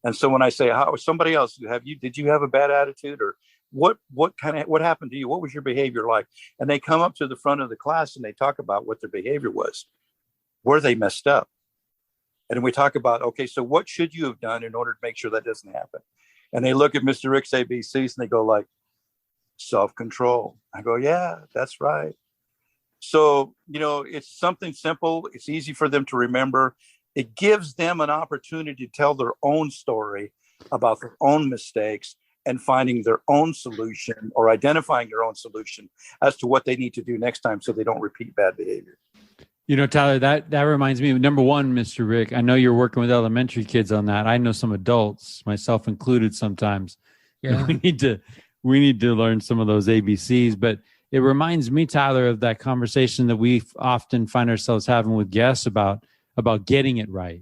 Speaker 3: And so when I say, how somebody else, did you have a bad attitude, or what happened to you? What was your behavior like? And they come up to the front of the class and they talk about what their behavior was, where they messed up. And we talk about, okay, so what should you have done in order to make sure that doesn't happen? And they look at Mr. Rick's ABCs and they go like, self-control. I go, yeah, that's right. So, it's something simple. It's easy for them to remember. It gives them an opportunity to tell their own story about their own mistakes and finding their own solution, or identifying their own solution as to what they need to do next time so they don't repeat bad behavior.
Speaker 1: Tyler, that reminds me of, number one, Mr. Rick, I know you're working with elementary kids on that. I know some adults, myself included sometimes.
Speaker 2: Yeah.
Speaker 1: We need to learn some of those ABCs, but it reminds me, Tyler, of that conversation that we often find ourselves having with guests about getting it right.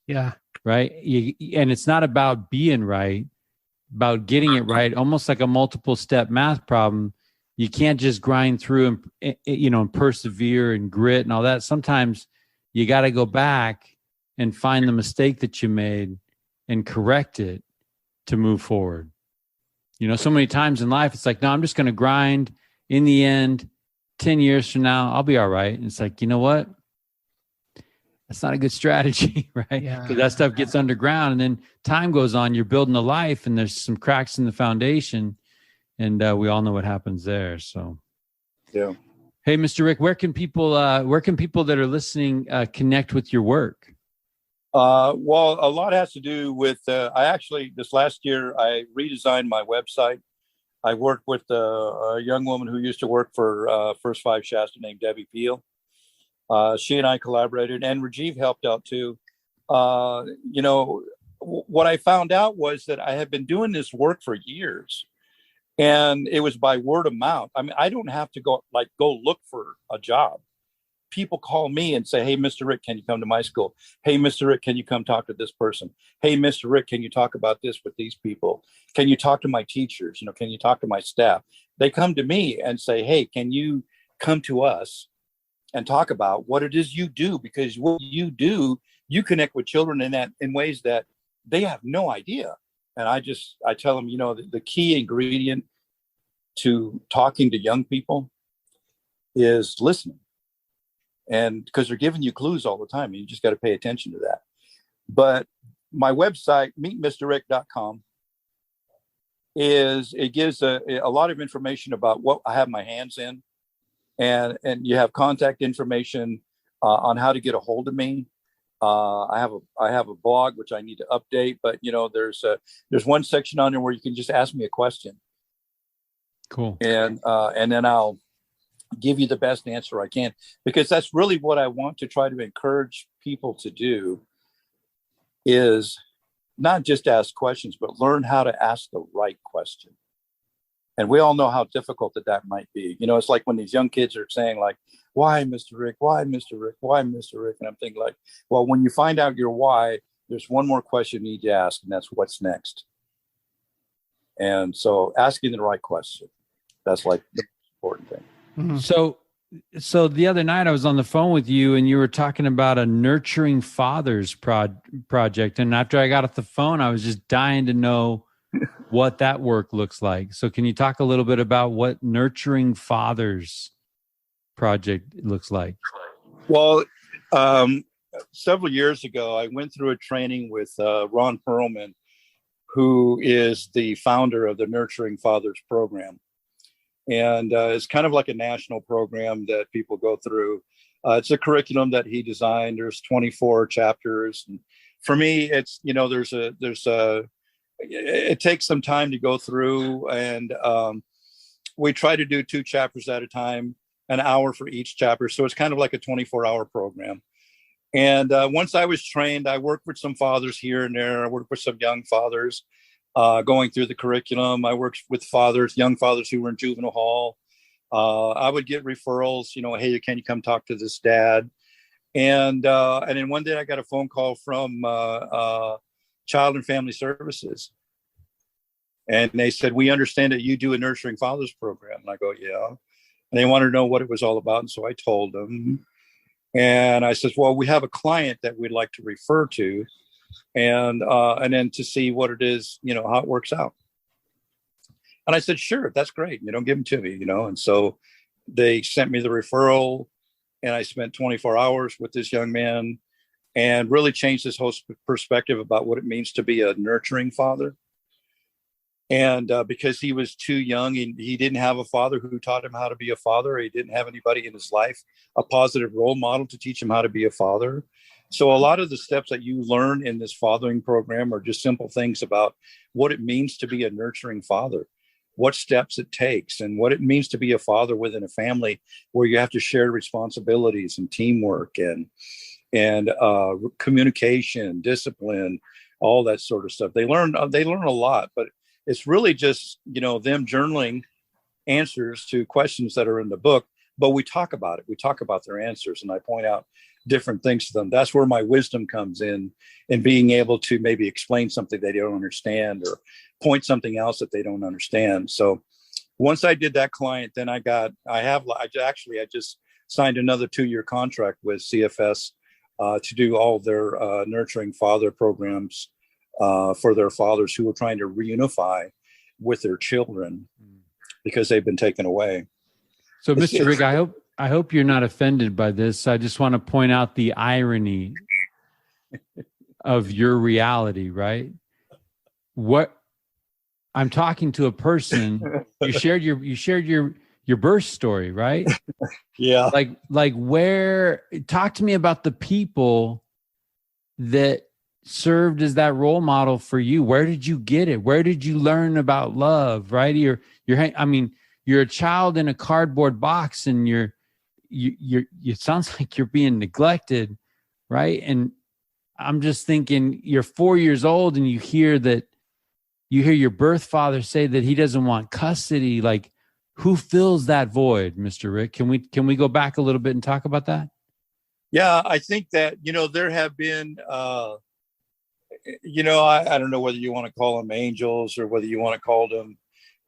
Speaker 2: Yeah.
Speaker 1: Right. And it's not about being right, about getting it right, almost like a multiple step math problem. You can't just grind through and persevere and grit and all that. Sometimes you got to go back and find the mistake that you made and correct it to move forward. So many times in life, it's like, no, I'm just going to grind. In the end, 10 years from now, I'll be all right. And it's like, you know what? That's not a good strategy, right?
Speaker 2: Yeah.
Speaker 1: Because that stuff gets underground, and then time goes on. You're building a life, and there's some cracks in the foundation, and we all know what happens there. So,
Speaker 3: yeah.
Speaker 1: Hey, Mr. Rick, where can people that are listening connect with your work?
Speaker 3: Well, a lot has to do with, this last year, I redesigned my website. I worked with a young woman who used to work for First Five Shasta named Debbie Peel. She and I collaborated, and Rajiv helped out too. What I found out was that I had been doing this work for years, and it was by word of mouth. I mean, I don't have to go look for a job. People call me and say, "Hey, Mr. Rick, can you come to my school? Hey, Mr. Rick, can you come talk to this person? Hey, Mr. Rick, can you talk about this with these people? Can you talk to my teachers? Can you talk to my staff?" They come to me and say, "Hey, can you come to us and talk about what it is you do? Because what you do, you connect with children in ways that they have no idea." And I tell them, the key ingredient to talking to young people is listening. And because they're giving you clues all the time, you just got to pay attention to that. But my website, meetmrrick.com, it gives a lot of information about what I have my hands in, and you have contact information on how to get a hold of me. I have a blog which I need to update, but there's one section on there where you can just ask me a question.
Speaker 1: Cool.
Speaker 3: And then I'll give you the best answer I can, because that's really what I want to try to encourage people to do, is not just ask questions, but learn how to ask the right question. And we all know how difficult that might be. It's like when these young kids are saying like, "Why, Mr. Rick? Why, Mr. Rick? Why, Mr. Rick?" And I'm thinking like, well, when you find out your why, there's one more question you need to ask, and that's what's next. And so asking the right question, that's like the important thing.
Speaker 1: Mm-hmm. So the other night I was on the phone with you, and you were talking about a Nurturing Fathers project. And after I got off the phone, I was just dying to know what that work looks like. So can you talk a little bit about what Nurturing Fathers project looks like?
Speaker 3: Well, several years ago, I went through a training with Ron Perlman, who is the founder of the Nurturing Fathers program. And it's kind of like a national program that people go through. It's a curriculum that he designed. There's 24 chapters. And for me, it's, it takes some time to go through. And we try to do 2 chapters at a time, an hour for each chapter. So it's kind of like a 24-hour program. And once I was trained, I worked with some fathers here and there. I worked with some young fathers. Going through the curriculum. I worked with young fathers who were in juvenile hall. I would get referrals, "Hey, can you come talk to this dad?" And then one day I got a phone call from Child and Family Services. And they said, "We understand that you do a Nurturing Fathers program." And I go, "Yeah." And they wanted to know what it was all about. And so I told them. And I said, "Well, we have a client that we'd like to refer to. And then to see what it is, how it works out." And I said, "Sure, that's great. Give them to me, And so they sent me the referral, and I spent 24 hours with this young man and really changed his whole perspective about what it means to be a nurturing father. And because he was too young, he didn't have a father who taught him how to be a father. He didn't have anybody in his life, a positive role model to teach him how to be a father. So a lot of the steps that you learn in this fathering program are just simple things about what it means to be a nurturing father, what steps it takes, and what it means to be a father within a family where you have to share responsibilities and teamwork and communication, discipline, all that sort of stuff. They learn a lot, but it's really just, them journaling answers to questions that are in the book, but we talk about it. We talk about their answers, and I point out different things to them. That's where my wisdom comes in being able to maybe explain something they don't understand or point something else that they don't understand. So once I did that client, then I just signed another 2-year contract with CFS to do all their nurturing father programs for their fathers who were trying to reunify with their children because they've been taken away.
Speaker 1: So, Mr. Rick, I hope you're not offended by this. I just want to point out the irony of your reality, right? What I'm talking to a person, you shared your birth story, right?
Speaker 3: Yeah.
Speaker 1: Like talk to me about the people that served as that role model for you? Where did you get it? Where did you learn about love? Right? I mean, you're a child in a cardboard box, and it sounds like you're being neglected, right? And I'm just thinking, you're 4 years old and you hear your birth father say that he doesn't want custody. Like, who fills that void, Mr. Rick? Can we go back a little bit and talk about that?
Speaker 3: Yeah, I think that, there have been, I don't know whether you want to call them angels or whether you want to call them,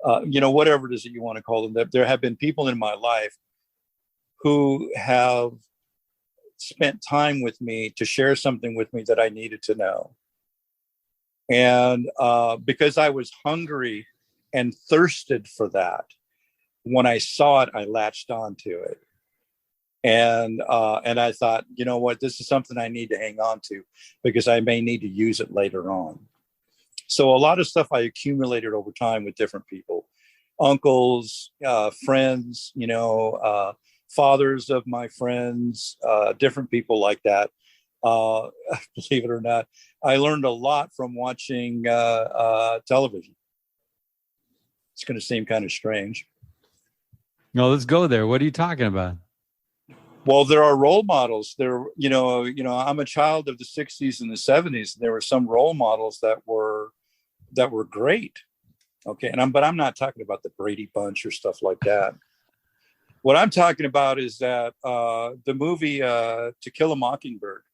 Speaker 3: whatever it is that you want to call them, that there have been people in my life who have spent time with me to share something with me that I needed to know. And because I was hungry and thirsted for that, when I saw it, I latched onto it. And I thought, you know what, this is something I need to hang on to because I may need to use it later on. So a lot of stuff I accumulated over time with different people, uncles, friends, fathers of my friends, different people like that. Believe it or not, I learned a lot from watching television. It's going to seem kind of strange.
Speaker 1: No, let's go there. What are you talking about?
Speaker 3: Well, there are role models. I'm a child of the 60s and the 70s. There were some role models that were great. Okay. But I'm not talking about the Brady Bunch or stuff like that. What I'm talking about is that the movie To Kill a Mockingbird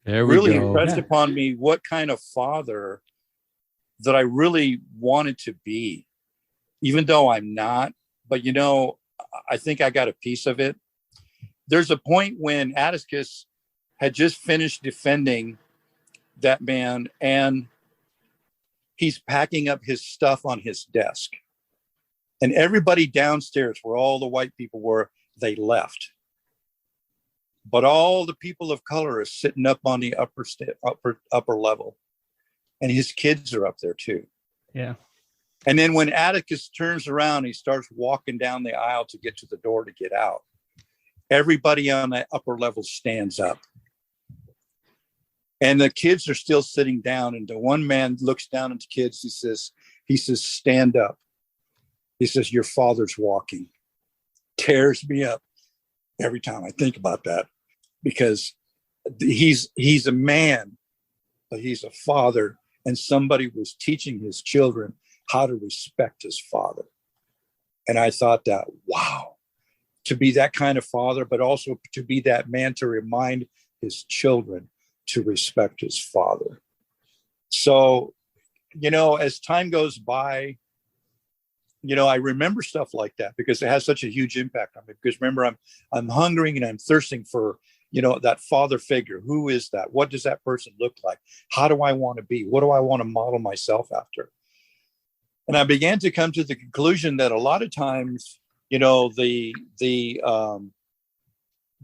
Speaker 3: really impressed upon me what kind of father that I really wanted to be, even though I'm not. But, I think I got a piece of it. There's a point when Atticus had just finished defending that man, and he's packing up his stuff on his desk. And everybody downstairs, where all the white people were, they left. But all the people of color are sitting up on the upper level. And his kids are up there too.
Speaker 2: Yeah.
Speaker 3: And then when Atticus turns around, he starts walking down the aisle to get to the door to get out. Everybody on the upper level stands up. And the kids are still sitting down. And the one man looks down at the kids. He says, stand up. He says, your father's walking. Tears me up every time I think about that, because he's a man, but he's a father. And somebody was teaching his children how to respect his father. And I thought that, wow, to be that kind of father, but also to be that man to remind his children to respect his father. So, as time goes by, I remember stuff like that because it has such a huge impact on me. Because remember, I'm hungering and I'm thirsting for, that father figure. Who is that? What does that person look like? How do I want to be? What do I want to model myself after? And I began to come to the conclusion that a lot of times, the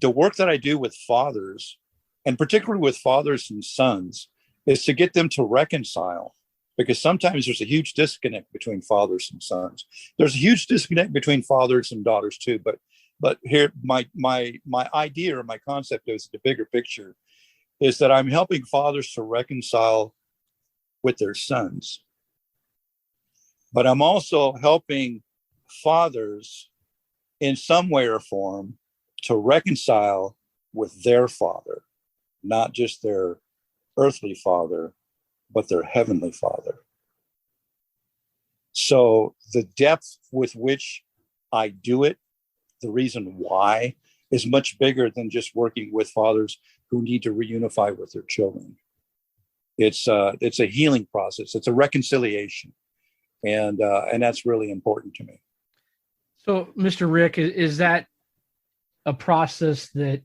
Speaker 3: work that I do with fathers, and particularly with fathers and sons, is to get them to reconcile. Because sometimes there's a huge disconnect between fathers and sons. There's a huge disconnect between fathers and daughters too. But here, my idea or my concept is the bigger picture is that I'm helping fathers to reconcile with their sons. But I'm also helping fathers in some way or form to reconcile with their father, not just their earthly father, but their heavenly father. So the depth with which I do it, the reason why, is much bigger than just working with fathers who need to reunify with their children. It's a healing process. It's a reconciliation. And that's really important to me.
Speaker 2: So, Mr. Rick, is that a process that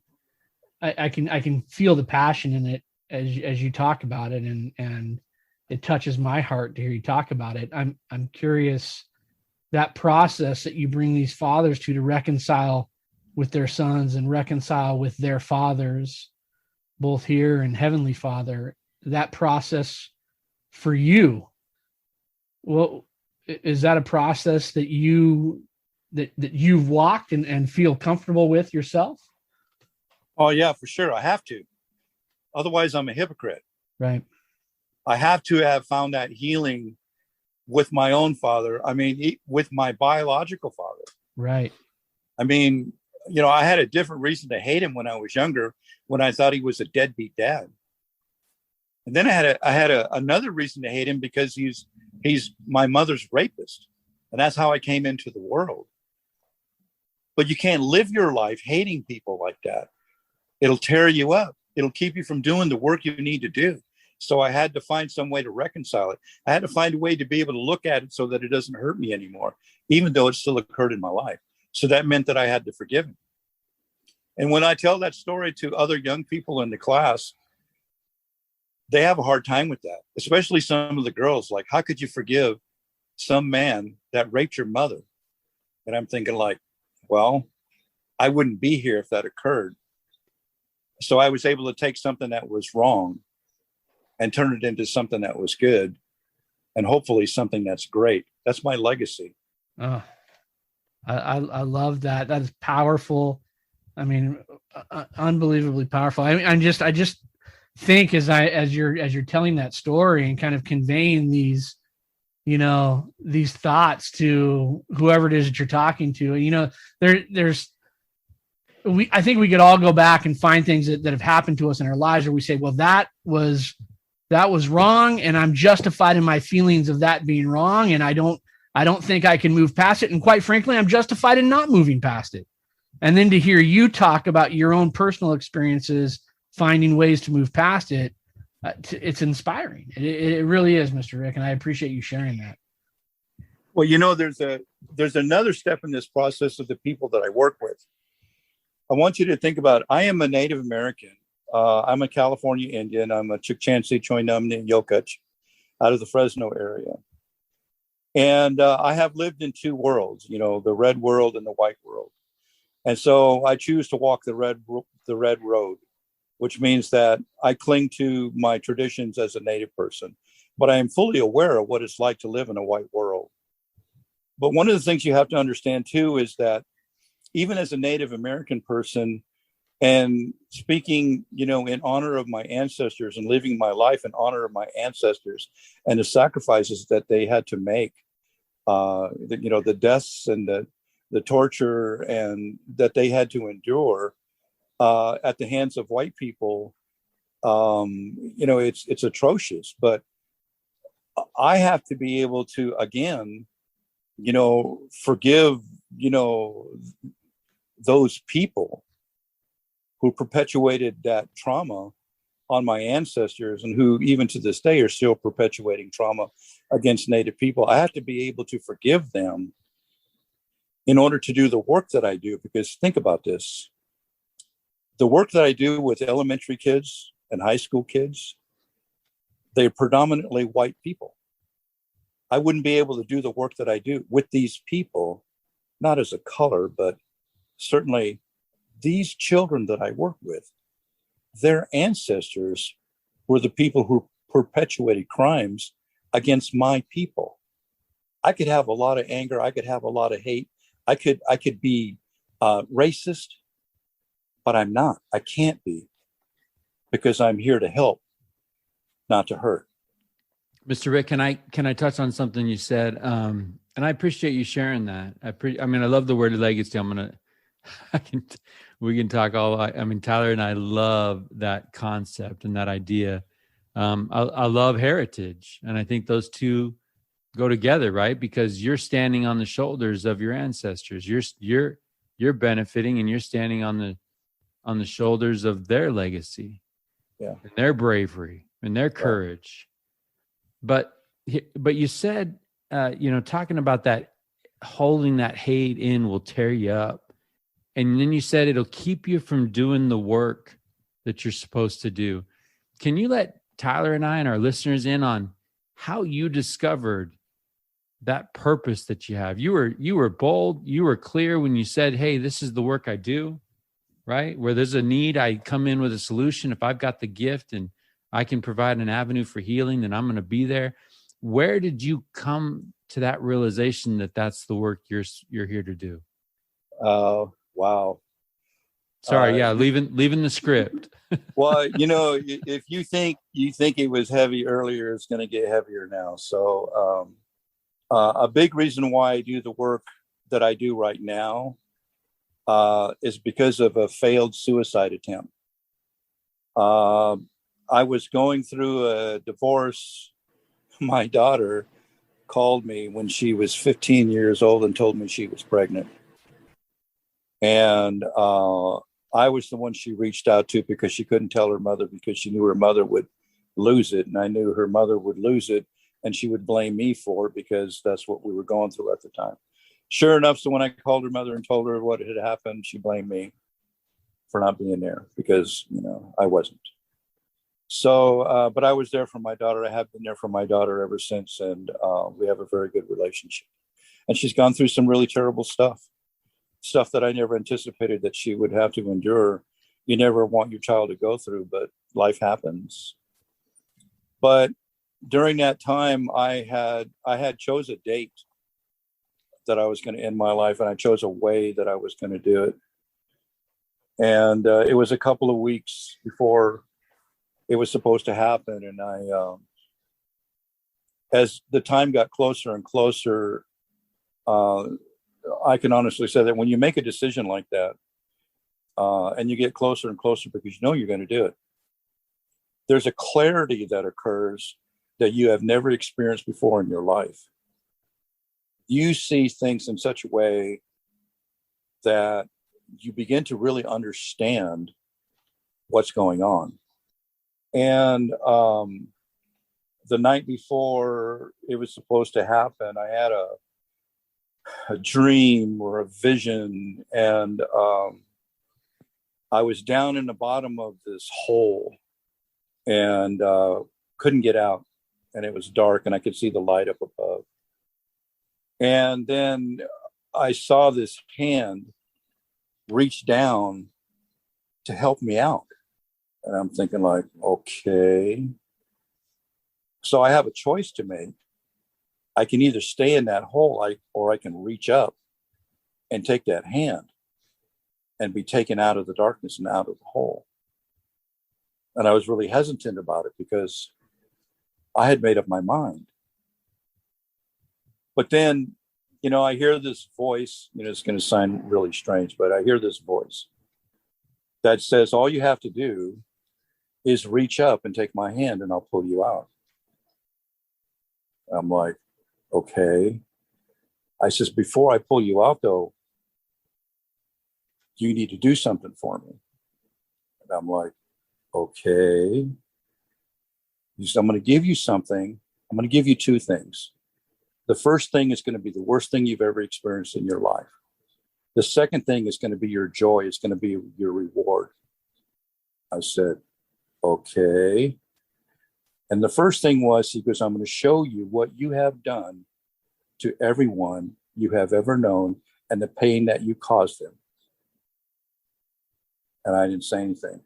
Speaker 2: I can feel the passion in it as you talk about it, and it touches my heart to hear you talk about it. I'm curious, that process that you bring these fathers to reconcile with their sons and reconcile with their fathers, both here and Heavenly Father, that process for you, well, is that a process that you've walked and feel comfortable with yourself?
Speaker 3: Oh yeah, for sure. I have to. Otherwise, I'm a hypocrite.
Speaker 2: Right.
Speaker 3: I have to have found that healing with my own father. I mean, with my biological father.
Speaker 2: Right.
Speaker 3: I mean, you know, I had a different reason to hate him when I was younger, when I thought he was a deadbeat dad. And then I had another reason to hate him because he's my mother's rapist. And that's how I came into the world. But you can't live your life hating people like that. It'll tear you up. It'll keep you from doing the work you need to do. So I had to find some way to reconcile it. I had to find a way to be able to look at it so that it doesn't hurt me anymore, even though it still occurred in my life. So that meant that I had to forgive him. And when I tell that story to other young people in the class, they have a hard time with that, especially some of the girls. Like, how could you forgive some man that raped your mother? And I'm thinking like, well, I wouldn't be here if that occurred. So I was able to take something that was wrong and turn it into something that was good, and hopefully something that's great. That's my legacy.
Speaker 2: Oh, I love that. That is powerful. I mean, unbelievably powerful. I mean, I just think as you're telling that story and kind of conveying these, you know, these thoughts to whoever it is that you're talking to, you know, I think we could all go back and find things that have happened to us in our lives where we say, well, that was wrong, and I'm justified in my feelings of that being wrong, and I don't think I can move past it. And quite frankly, I'm justified in not moving past it. And then to hear you talk about your own personal experiences, finding ways to move past it, it's inspiring. It really is, Mr. Rick, and I appreciate you sharing that.
Speaker 3: Well, you know, there's another step in this process of the people that I work with. I want you to think about, I am a Native American. I'm a California Indian. I'm a Chukchansi, Choinumni, Yokach out of the Fresno area. And I have lived in two worlds, you know, the red world and the white world. And so I choose to walk the red road, which means that I cling to my traditions as a Native person, but I am fully aware of what it's like to live in a white world. But one of the things you have to understand too is that even as a Native American person, and speaking, you know, in honor of my ancestors and living my life in honor of my ancestors and the sacrifices that they had to make, you know, the deaths and the torture and that they had to endure at the hands of white people, you know, it's atrocious. But I have to be able to, again, you know, forgive, you know, those people who perpetuated that trauma on my ancestors and who even to this day are still perpetuating trauma against Native people. I have to be able to forgive them in order to do the work that I do. Because think about this, the work that I do with elementary kids and high school kids, they're predominantly white people. I wouldn't be able to do the work that I do with these people, not as a color, but certainly these children that I work with, their ancestors were the people who perpetuated crimes against my people. I could have a lot of anger. I could have a lot of hate. I could be racist, but I'm not. I can't be, because I'm here to help, not to hurt.
Speaker 1: Mr. Rick, can I touch on something you said? And I appreciate you sharing that. I mean, I love the word legacy. We can talk I mean, Tyler and I love that concept and that idea. I love heritage. And I think those two go together, right? Because you're standing on the shoulders of your ancestors. You're benefiting, and you're standing on the shoulders of their legacy, and their bravery and their courage. But you said, you know, talking about that, holding that hate in will tear you up. And then you said it'll keep you from doing the work that you're supposed to do. Can you let Tyler and I and our listeners in on how you discovered that purpose that you have? You were bold. You were clear when you said, hey, this is the work I do, right? Where there's a need, I come in with a solution. If I've got the gift and I can provide an avenue for healing, then I'm going to be there. Where did you come to that realization that that's the work you're here to do?
Speaker 3: Wow.
Speaker 1: Sorry, leaving the script.
Speaker 3: Well, if you think it was heavy earlier, it's going to get heavier now. So a big reason why I do the work that I do right now is because of a failed suicide attempt. I was going through a divorce. My daughter called me when she was 15 years old and told me she was pregnant. And I was the one she reached out to because she couldn't tell her mother because she knew her mother would lose it. And I knew her mother would lose it and she would blame me for it because that's what we were going through at the time. Sure enough, so when I called her mother and told her what had happened, she blamed me for not being there because, I wasn't. So, but I was there for my daughter. I have been there for my daughter ever since. And we have a very good relationship. And she's gone through some really terrible stuff that I never anticipated that she would have to endure. You never want your child to go through, but life happens. But during that time, I had chose a date that I was going to end my life, and I chose a way that I was going to do it. And it was a couple of weeks before it was supposed to happen. And as the time got closer and closer, I can honestly say that when you make a decision like that, and you get closer and closer because you're going to do it, there's a clarity that occurs that you have never experienced before in your life. You see things in such a way that you begin to really understand what's going on. And the night before it was supposed to happen, I had a dream or a vision, and I was down in the bottom of this hole and couldn't get out, and it was dark and I could see the light up above. And then I saw this hand reach down to help me out, and I'm thinking like, okay, so I have a choice to make. I can either stay in that hole or I can reach up and take that hand and be taken out of the darkness and out of the hole. And I was really hesitant about it because I had made up my mind. But then, I hear this voice, it's going to sound really strange, but I hear this voice that says, all you have to do is reach up and take my hand and I'll pull you out. I'm like, okay. I says, before I pull you out though, you need to do something for me. And I'm like, okay. He said, I'm going to give you something. I'm going to give you two things. The first thing is going to be the worst thing you've ever experienced in your life. The second thing is going to be your joy. It's going to be your reward. I said, okay. And the first thing was, he goes, I'm going to show you what you have done to everyone you have ever known and the pain that you caused them. And I didn't say anything.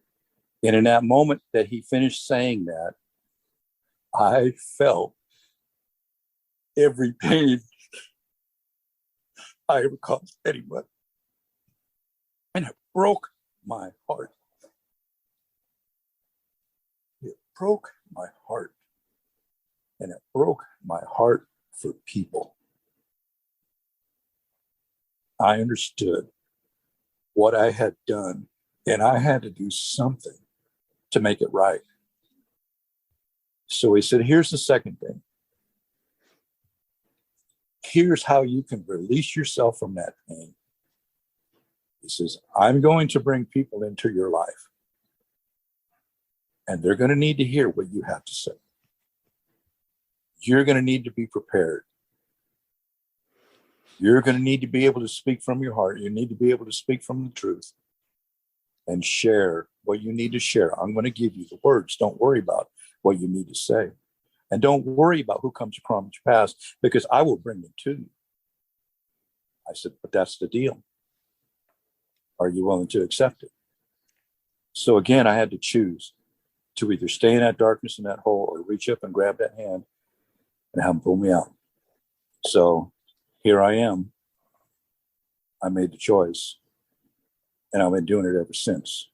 Speaker 3: And in that moment that he finished saying that, I felt every pain I ever caused anyone. And it broke my heart. It broke my heart. And it broke my heart for people. I understood what I had done, and I had to do something to make it right. So he said, here's the second thing. Here's how you can release yourself from that pain. He says, I'm going to bring people into your life, and they're going to need to hear what you have to say. You're going to need to be prepared. You're going to need to be able to speak from your heart. You need to be able to speak from the truth and share what you need to share. I'm going to give you the words. Don't worry about what you need to say. And don't worry about who comes across your path, because I will bring them to you. I said, but that's the deal. Are you willing to accept it? So again, I had to choose to either stay in that darkness, in that hole, or reach up and grab that hand and have him pull me out. So here I am. I made the choice, and I've been doing it ever since.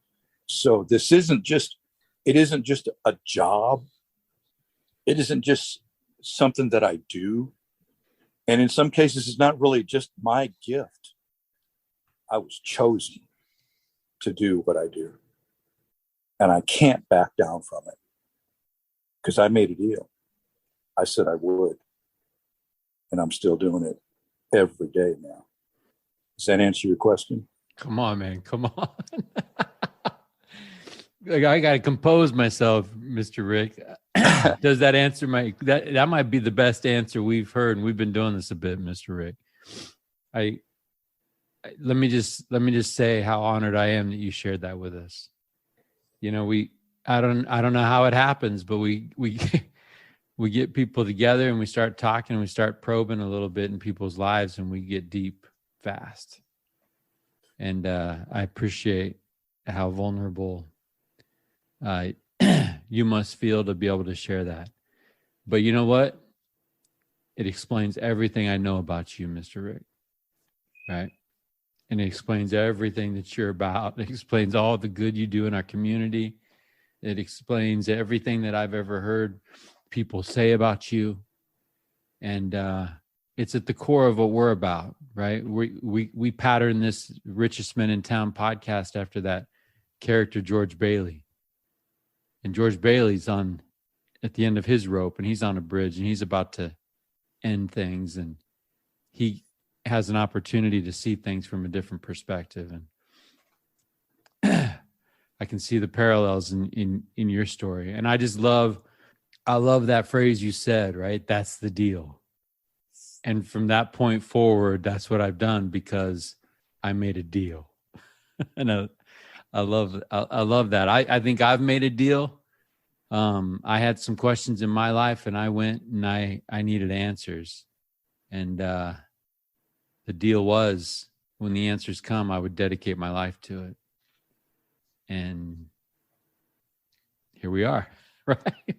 Speaker 3: So this isn't just a job. It isn't just something that I do. And in some cases, it's not really just my gift. I was chosen to do what I do. And I can't back down from it because I made a deal. I said I would. And I'm still doing it every day now. Does that answer your question?
Speaker 1: Come on, man. Come on. I got to compose myself, Mr. Rick. Does that answer that might be the best answer we've heard, and we've been doing this a bit, Mr. Rick. Let me just say how honored I am that you shared that with us. You know, I don't know how it happens, but we we get people together and we start talking and we start probing a little bit in people's lives, and we get deep fast. And I appreciate how vulnerable you must feel to be able to share that. But you know what? It explains everything I know about you, Mr. Rick. Right? And it explains everything that you're about. It explains all the good you do in our community. It explains everything that I've ever heard people say about you. And it's at the core of what we're about, right? We pattern this Richest Men in Town podcast after that character, George Bailey. And George Bailey's at the end of his rope, and he's on a bridge, and he's about to end things, and he has an opportunity to see things from a different perspective. And I can see the parallels in your story. And I love that phrase you said, right? That's the deal. And from that point forward, that's what I've done, because I made a deal. And I love that. I think I've made a deal. I had some questions in my life, and I went and I needed answers. And the deal was, when the answers come, I would dedicate my life to it. And here we are, right?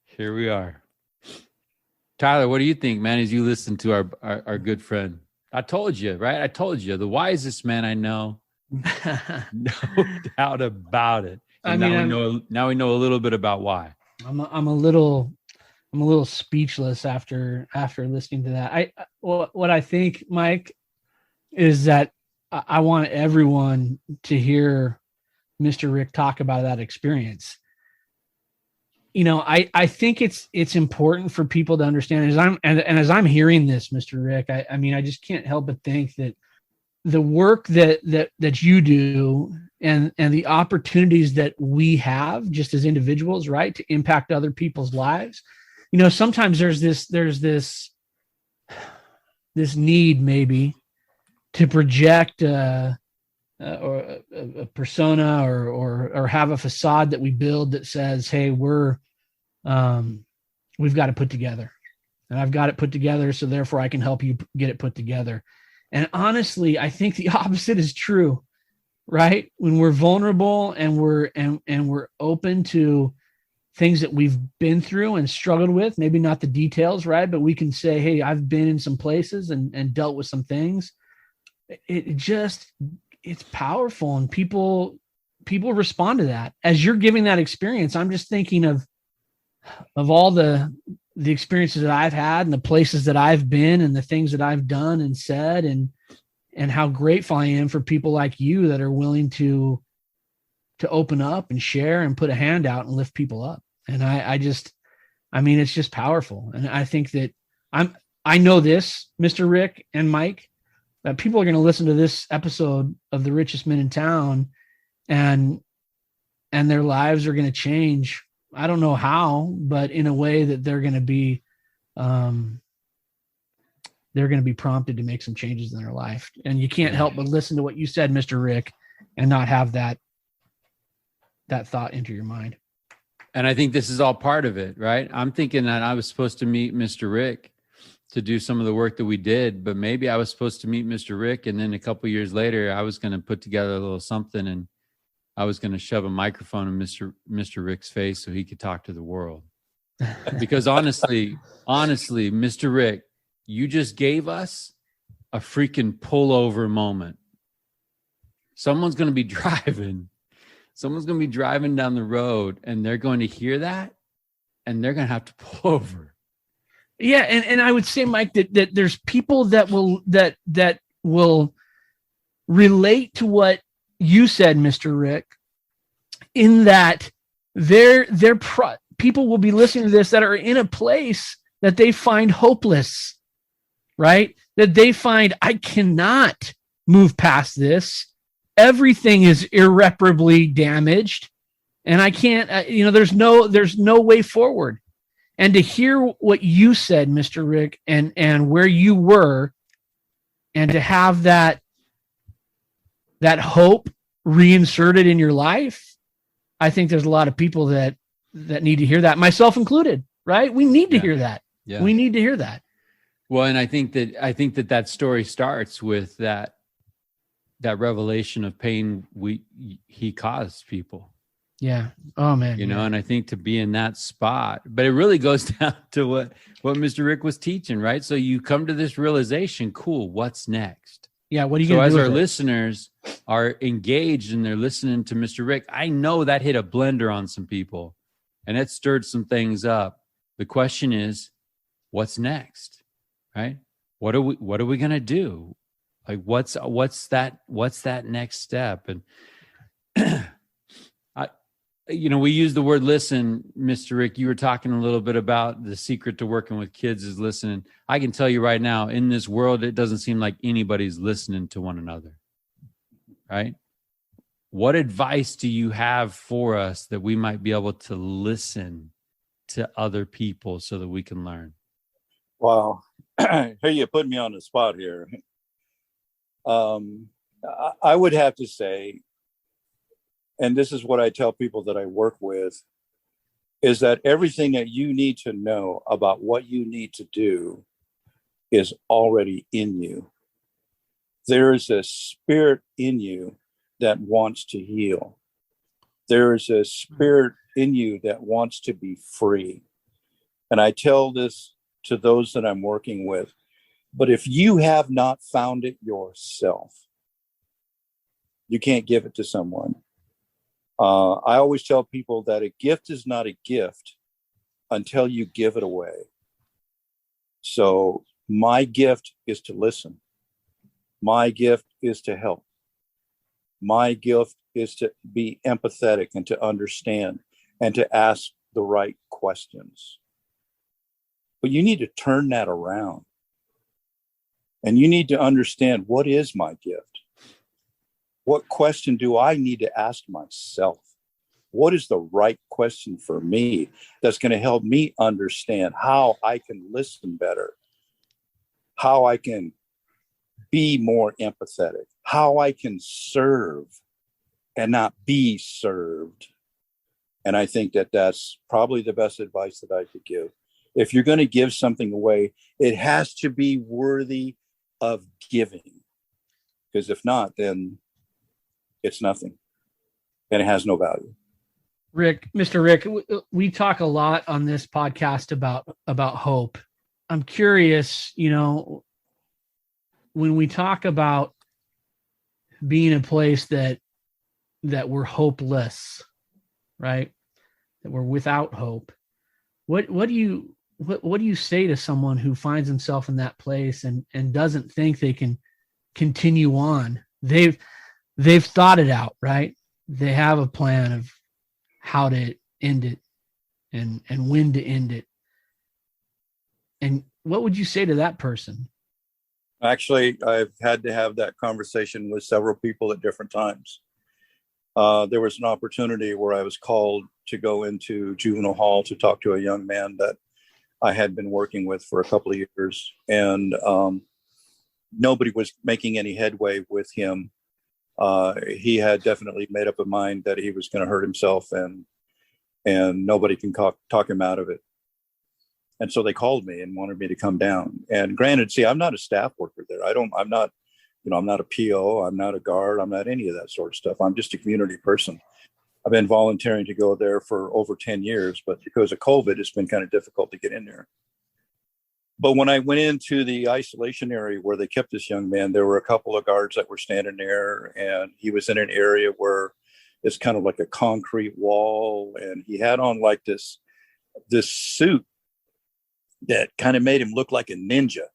Speaker 1: Here we are. Tyler, what do you think, man, as you listen to our good friend? I told you, right? I told you, the wisest man I know. No doubt about it. And now we know a little bit about why.
Speaker 2: I'm a little speechless after listening to that. What I think, Mike, is that I want everyone to hear Mr. Rick talk about that experience. You know, I think it's important for people to understand, as I'm hearing this, Mr. Rick, I mean, I just can't help but think that the work that you do and the opportunities that we have just as individuals, right, to impact other people's lives. You know, sometimes there's this need maybe to project or a persona or have a facade that we build that says, hey, we've got it put together, and I've got it put together, so therefore I can help you get it put together. And honestly, I think the opposite is true, right? When we're vulnerable and we're open to things that we've been through and struggled with, maybe not the details, right? But we can say, hey, I've been in some places and dealt with some things. It's powerful, and people respond to that. As you're giving that experience, I'm just thinking of all the experiences that I've had and the places that I've been and the things that I've done and said, and how grateful I am for people like you that are willing to open up and share and put a hand out and lift people up. And I mean, it's just powerful. And I think that I know this, Mr. Rick and Mike, that people are going to listen to this episode of the Richest Men in Town, and their lives are going to change. I don't know how, but in a way that they're going to be prompted to make some changes in their life. And you can't help but listen to what you said, Mr. Rick, and not have that thought enter your mind.
Speaker 1: And I think this is all part of it, right? I'm thinking that I was supposed to meet Mr. Rick to do some of the work that we did, but maybe I was supposed to meet Mr. Rick, and then a couple of years later, I was going to put together a little something, and I was going to shove a microphone in Mr. Rick's face so he could talk to the world. Because honestly, Mr. Rick, you just gave us a freaking pullover moment. Someone's going to be driving someone's going to be driving down the road and they're going to hear that and they're going to have to pull over.
Speaker 2: Yeah. And I would say, Mike, that there's people that will relate to what you said, Mr. Rick, in that people will be listening to this that are in a place that they find hopeless, right? That they find, I cannot move past this. Everything is irreparably damaged and I can't, there's no way forward. And to hear what you said, Mr. Rick, and where you were, and to have that hope reinserted in your life, I think there's a lot of people that need to hear that, myself included, right? We need to hear that. Yeah. We need to hear that.
Speaker 1: Well, and I think that story starts with that revelation of pain he caused people.
Speaker 2: Yeah. Oh man.
Speaker 1: And I think to be in that spot, but it really goes down to what Mr. Rick was teaching, right? So you come to this realization, cool, what's next?
Speaker 2: Yeah. What are you going to do?
Speaker 1: So as our listeners are engaged and they're listening to Mr. Rick, I know that hit a blender on some people and it stirred some things up. The question is, what's next? Right? What are we going to do? Like, what's that next step? And, we use the word listen, Mr. Rick. You were talking a little bit about the secret to working with kids is listening. I can tell you right now, in this world, it doesn't seem like anybody's listening to one another. Right? What advice do you have for us that we might be able to listen to other people so that we can learn?
Speaker 3: Wow. Here you put me on the spot here. I would have to say, and this is what I tell people that I work with, is that everything that you need to know about what you need to do is already in you. There is a spirit in you that wants to heal. There is a spirit in you that wants to be free. And I tell this to those that I'm working with. But if you have not found it yourself, you can't give it to someone. I always tell people that a gift is not a gift until you give it away. So my gift is to listen. My gift is to help. My gift is to be empathetic and to understand and to ask the right questions. But you need to turn that around. And you need to understand, what is my gift? What question do I need to ask myself? What is the right question for me that's going to help me understand how I can listen better, how I can be more empathetic, how I can serve and not be served? And I think that that's probably the best advice that I could give. If you're going to give something away, it has to be worthy of giving. Because if not, then it's nothing and it has no value.
Speaker 2: Rick, Mr. Rick, we talk a lot on this podcast about hope. I'm curious, when we talk about being a place that we're hopeless, right? That we're without hope. What do you say to someone who finds himself in that place and doesn't think they can continue on? They've thought it out, right? They have a plan of how to end it and when to end it. And what would you say to that person?
Speaker 3: Actually, I've had to have that conversation with several people at different times. There was an opportunity where I was called to go into juvenile hall to talk to a young man that I had been working with for a couple of years. And nobody was making any headway with him. He had definitely made up a mind that he was going to hurt himself, and nobody can talk him out of it. And so they called me and wanted me to come down. And granted, see, I'm not a staff worker there. I'm not a PO. I'm not a guard. I'm not any of that sort of stuff. I'm just a community person. I've been volunteering to go there for over 10 years, but because of COVID, it's been kind of difficult to get in there. But when I went into the isolation area where they kept this young man, there were a couple of guards that were standing there, and he was in an area where It's kind of like a concrete wall. And he had on like this suit that kind of made him look like a ninja.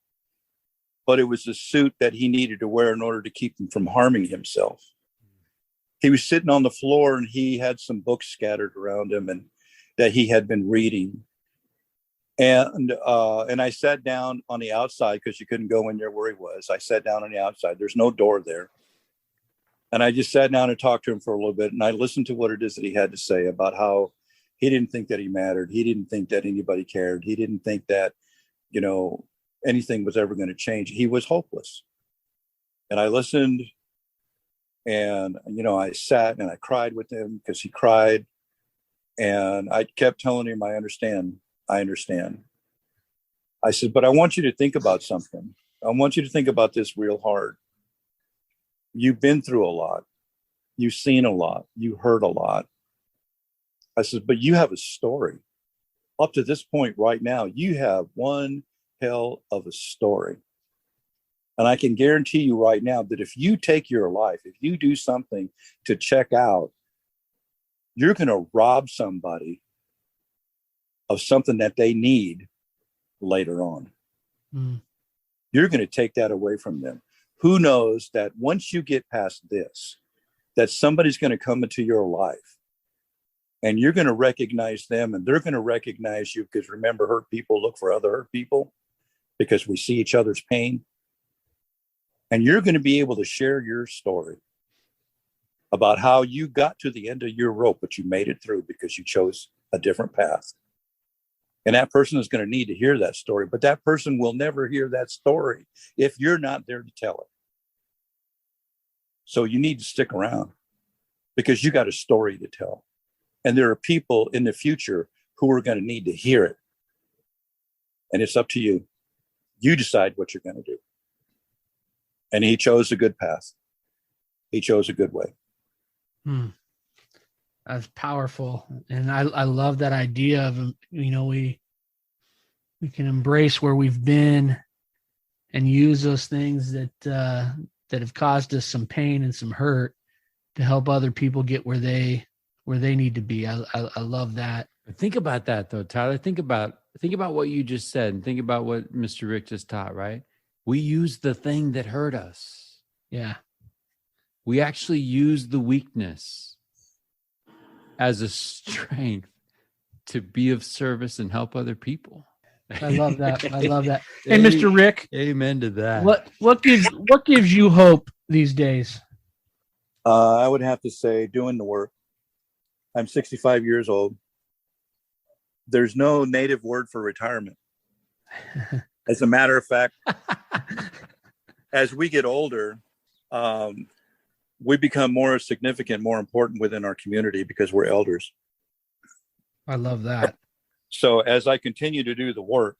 Speaker 3: But it was a suit that he needed to wear in order to keep him from harming himself. He was sitting on the floor and he had some books scattered around him and that he had been reading. And I sat down on the outside because you couldn't go in there where he was. I sat down on the outside. There's no door there. And I just sat down and talked to him for a little bit. And I listened to what it is that he had to say about how he didn't think that he mattered. He didn't think that anybody cared. He didn't think that, you know, anything was ever going to change. He was hopeless. And I listened and, you know, I sat and I cried with him because he cried. And I kept telling him, I understand. I said, but I want you to think about something. I want you to think about this real hard. You've been through a lot. You've seen a lot. You heard a lot. I said, but you have a story. Up to this point right now, you have one hell of a story. And I can guarantee you right now that if you take your life, if you do something to check out, you're going to rob somebody of something that they need later on. You're going to take that away from them. Who knows that once you get past this, that somebody's going to come into your life and you're going to recognize them and they're going to recognize you, because remember, hurt people look for other hurt people because we see each other's pain. And you're going to be able to share your story about how you got to the end of your rope, but you made it through because you chose a different path. And that person is going to need to hear that story, but that person will never hear that story if you're not there to tell it. So you need to stick around because you got a story to tell. And there are people in the future who are going to need to hear it. And it's up to you. You decide what you're going to do. And he chose a good path. He chose a good way.
Speaker 2: That's powerful. And I love that idea of, you know, we can embrace where we've been and use those things that have caused us some pain and some hurt to help other people get where they need to be. I love that.
Speaker 1: Think about that though, Tyler. Think about what you just said and think about what Mr. Rick just taught, right? We use the thing that hurt us.
Speaker 2: Yeah. We
Speaker 1: actually use the weakness as a strength to be of service and help other people.
Speaker 2: I love that. I love that. Hey, Mr. Rick.
Speaker 1: Amen to that.
Speaker 2: What gives you hope these days?
Speaker 3: I would have to say doing the work. I'm 65 years old. There's no native word for retirement. As a matter of fact, as we get older, we become more significant, more important within our community because we're elders.
Speaker 2: I love that.
Speaker 3: So as I continue to do the work,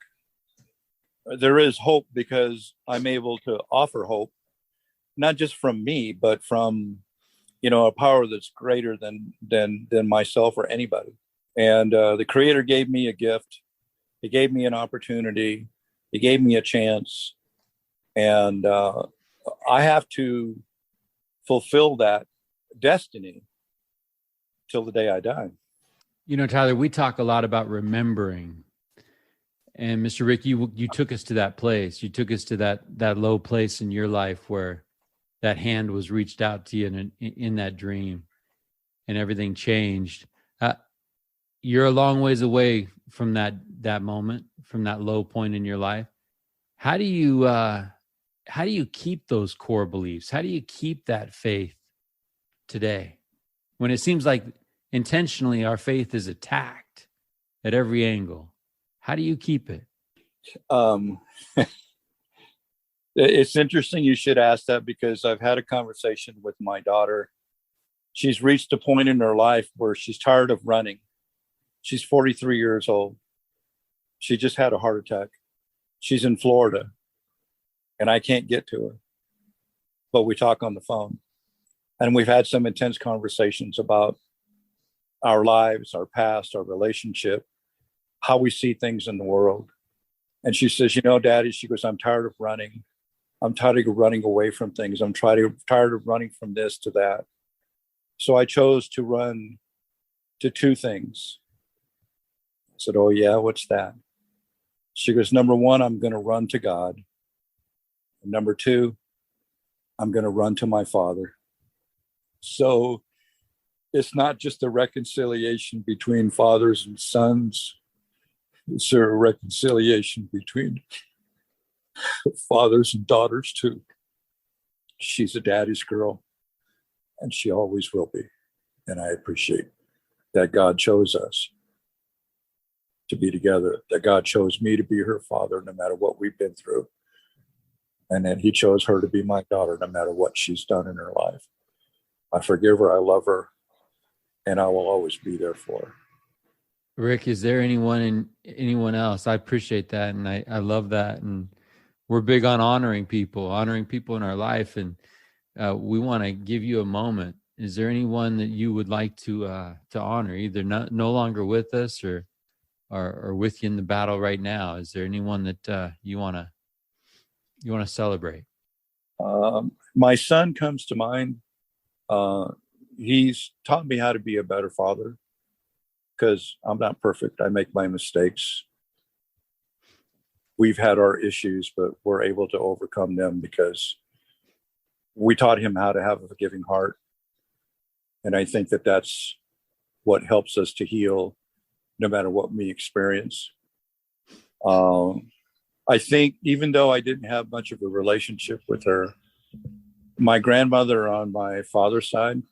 Speaker 3: there is hope because I'm able to offer hope, not just from me, but from, you know, a power that's greater than myself or anybody. And the Creator gave me a gift. He gave me an opportunity. He gave me a chance. And I have to fulfill that destiny till the day I die.
Speaker 1: You know, Tyler, we talk a lot about remembering. And Mr. Rick, you took us to that place. You took us to that low place in your life where that hand was reached out to you in that dream and everything changed. You're a long ways away from that moment, from that low point in your life. How do you keep those core beliefs? How do you keep that faith today when it seems like intentionally our faith is attacked at every angle? How do you keep it?
Speaker 3: It's interesting you should ask that because I've had a conversation with my daughter. She's reached a point in her life where she's tired of running. She's 43 years old. She just had a heart attack. She's in Florida and I can't get to her, but we talk on the phone and we've had some intense conversations about our lives, our past, our relationship, how we see things in the world. And she says, you know, Daddy, she goes, I'm tired of running. I'm tired of running away from things. I'm tired of running from this to that. So I chose to run to two things. I said, oh, yeah, what's that? She goes, number one, I'm going to run to God. And number two, I'm going to run to my Father. So it's not just a reconciliation between fathers and sons. It's a reconciliation between fathers and daughters too. She's a daddy's girl, and she always will be. And I appreciate that God chose us to be together, that God chose me to be her father no matter what we've been through, and that he chose her to be my daughter no matter what she's done in her life. I forgive her, I love her, and I will always be there for her.
Speaker 1: Rick, is there anyone else? I appreciate that, and I love that, and we're big on honoring people in our life, and we want to give you a moment. Is there anyone that you would like to honor, either no longer with us or with you in the battle right now? Is there anyone that you want to celebrate?
Speaker 3: My son comes to mind. He's taught me how to be a better father, because I'm not perfect. I make my mistakes. We've had our issues, but we're able to overcome them because we taught him how to have a forgiving heart. And I think that that's what helps us to heal no matter what we experience. I think even though I didn't have much of a relationship with her, my grandmother on my father's side,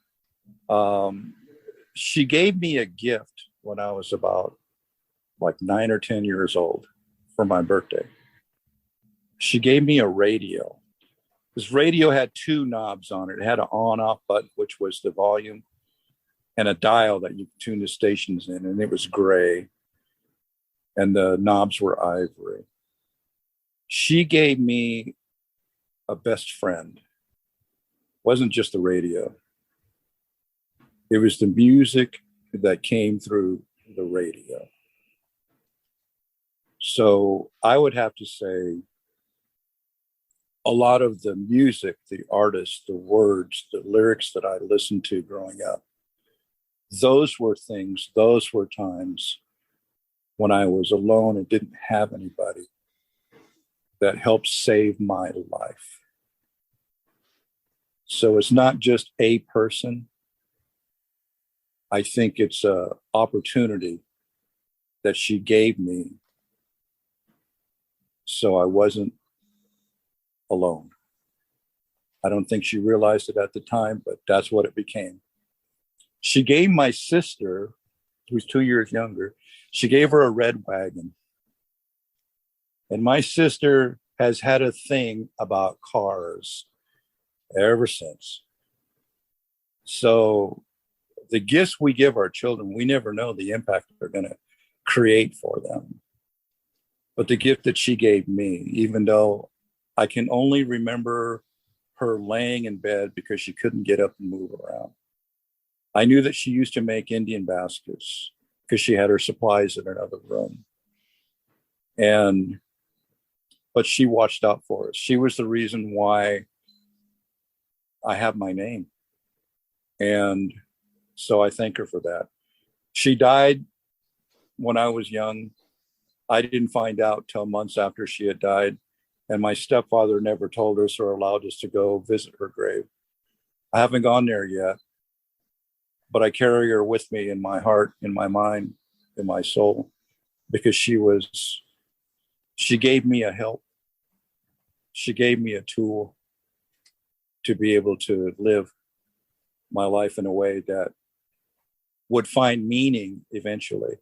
Speaker 3: she gave me a gift when I was about like 9 or 10 years old for my birthday. She gave me a radio. This radio had two knobs on it. It had an on-off button, which was the volume, and a dial that you could tune the stations in, and it was gray, and the knobs were ivory. She gave me a best friend. It wasn't just the radio. It was the music that came through the radio. So I would have to say a lot of the music, the artists, the words, the lyrics that I listened to growing up, those were times when I was alone and didn't have anybody, that helped save my life. So it's not just a person. I think it's an opportunity that she gave me so I wasn't alone. I don't think she realized it at the time, but that's what it became. She gave my sister, who's 2 years younger, she gave her a red wagon. And my sister has had a thing about cars ever since. So the gifts we give our children, we never know the impact they're going to create for them. But the gift that she gave me, even though I can only remember her laying in bed because she couldn't get up and move around, I knew that she used to make Indian baskets because she had her supplies in another room. But she watched out for us. She was the reason why I have my name. And so I thank her for that. She died when I was young. I didn't find out till months after she had died. And my stepfather never told us or allowed us to go visit her grave. I haven't gone there yet, but I carry her with me in my heart, in my mind, in my soul, because she gave me a help. She gave me a tool to be able to live my life in a way that would find meaning eventually.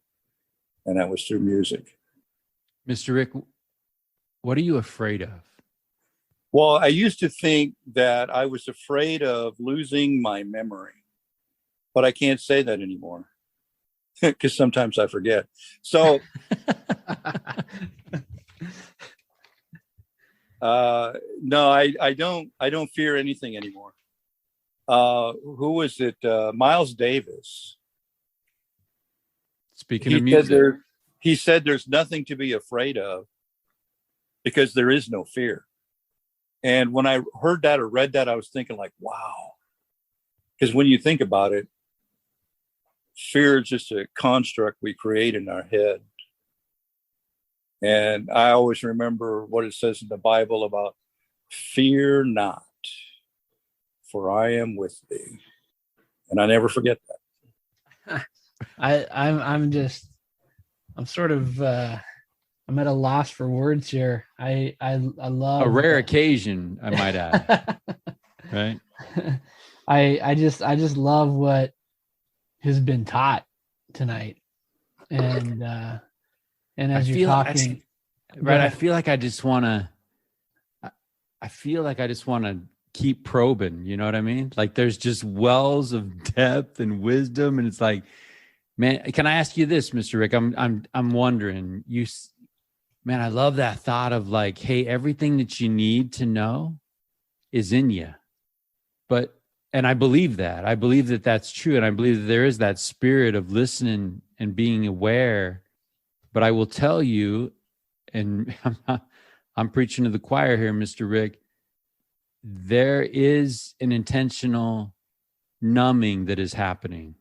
Speaker 3: And that was through music.
Speaker 1: Mr. Rick, what are you afraid of?
Speaker 3: Well, I used to think that I was afraid of losing my memory, but I can't say that anymore because sometimes I forget. So, no, I don't fear anything anymore. Who was it? Miles Davis.
Speaker 1: Speaking of music,
Speaker 3: he said there's nothing to be afraid of because there is no fear. And when I heard that or read that, I was thinking like, wow, Because when you think about it, fear is just a construct we create in our head. And I always remember what it says in the Bible about fear not, for I am with thee. And I never forget that.
Speaker 2: I'm at a loss for words here. I love
Speaker 1: a rare occasion, I might add. Right.
Speaker 2: I just love what has been taught tonight. And as you're talking,
Speaker 1: right. I feel like I just want to keep probing, you know what I mean? Like there's just wells of depth and wisdom. And it's like, man, can I ask you this, Mr. Rick? I'm wondering, man, I love that thought of like, hey, everything that you need to know is in you. And I believe that. I believe that that's true. And I believe that there is that spirit of listening and being aware. But I will tell you, and I'm preaching to the choir here, Mr. Rick, there is an intentional numbing that is happening.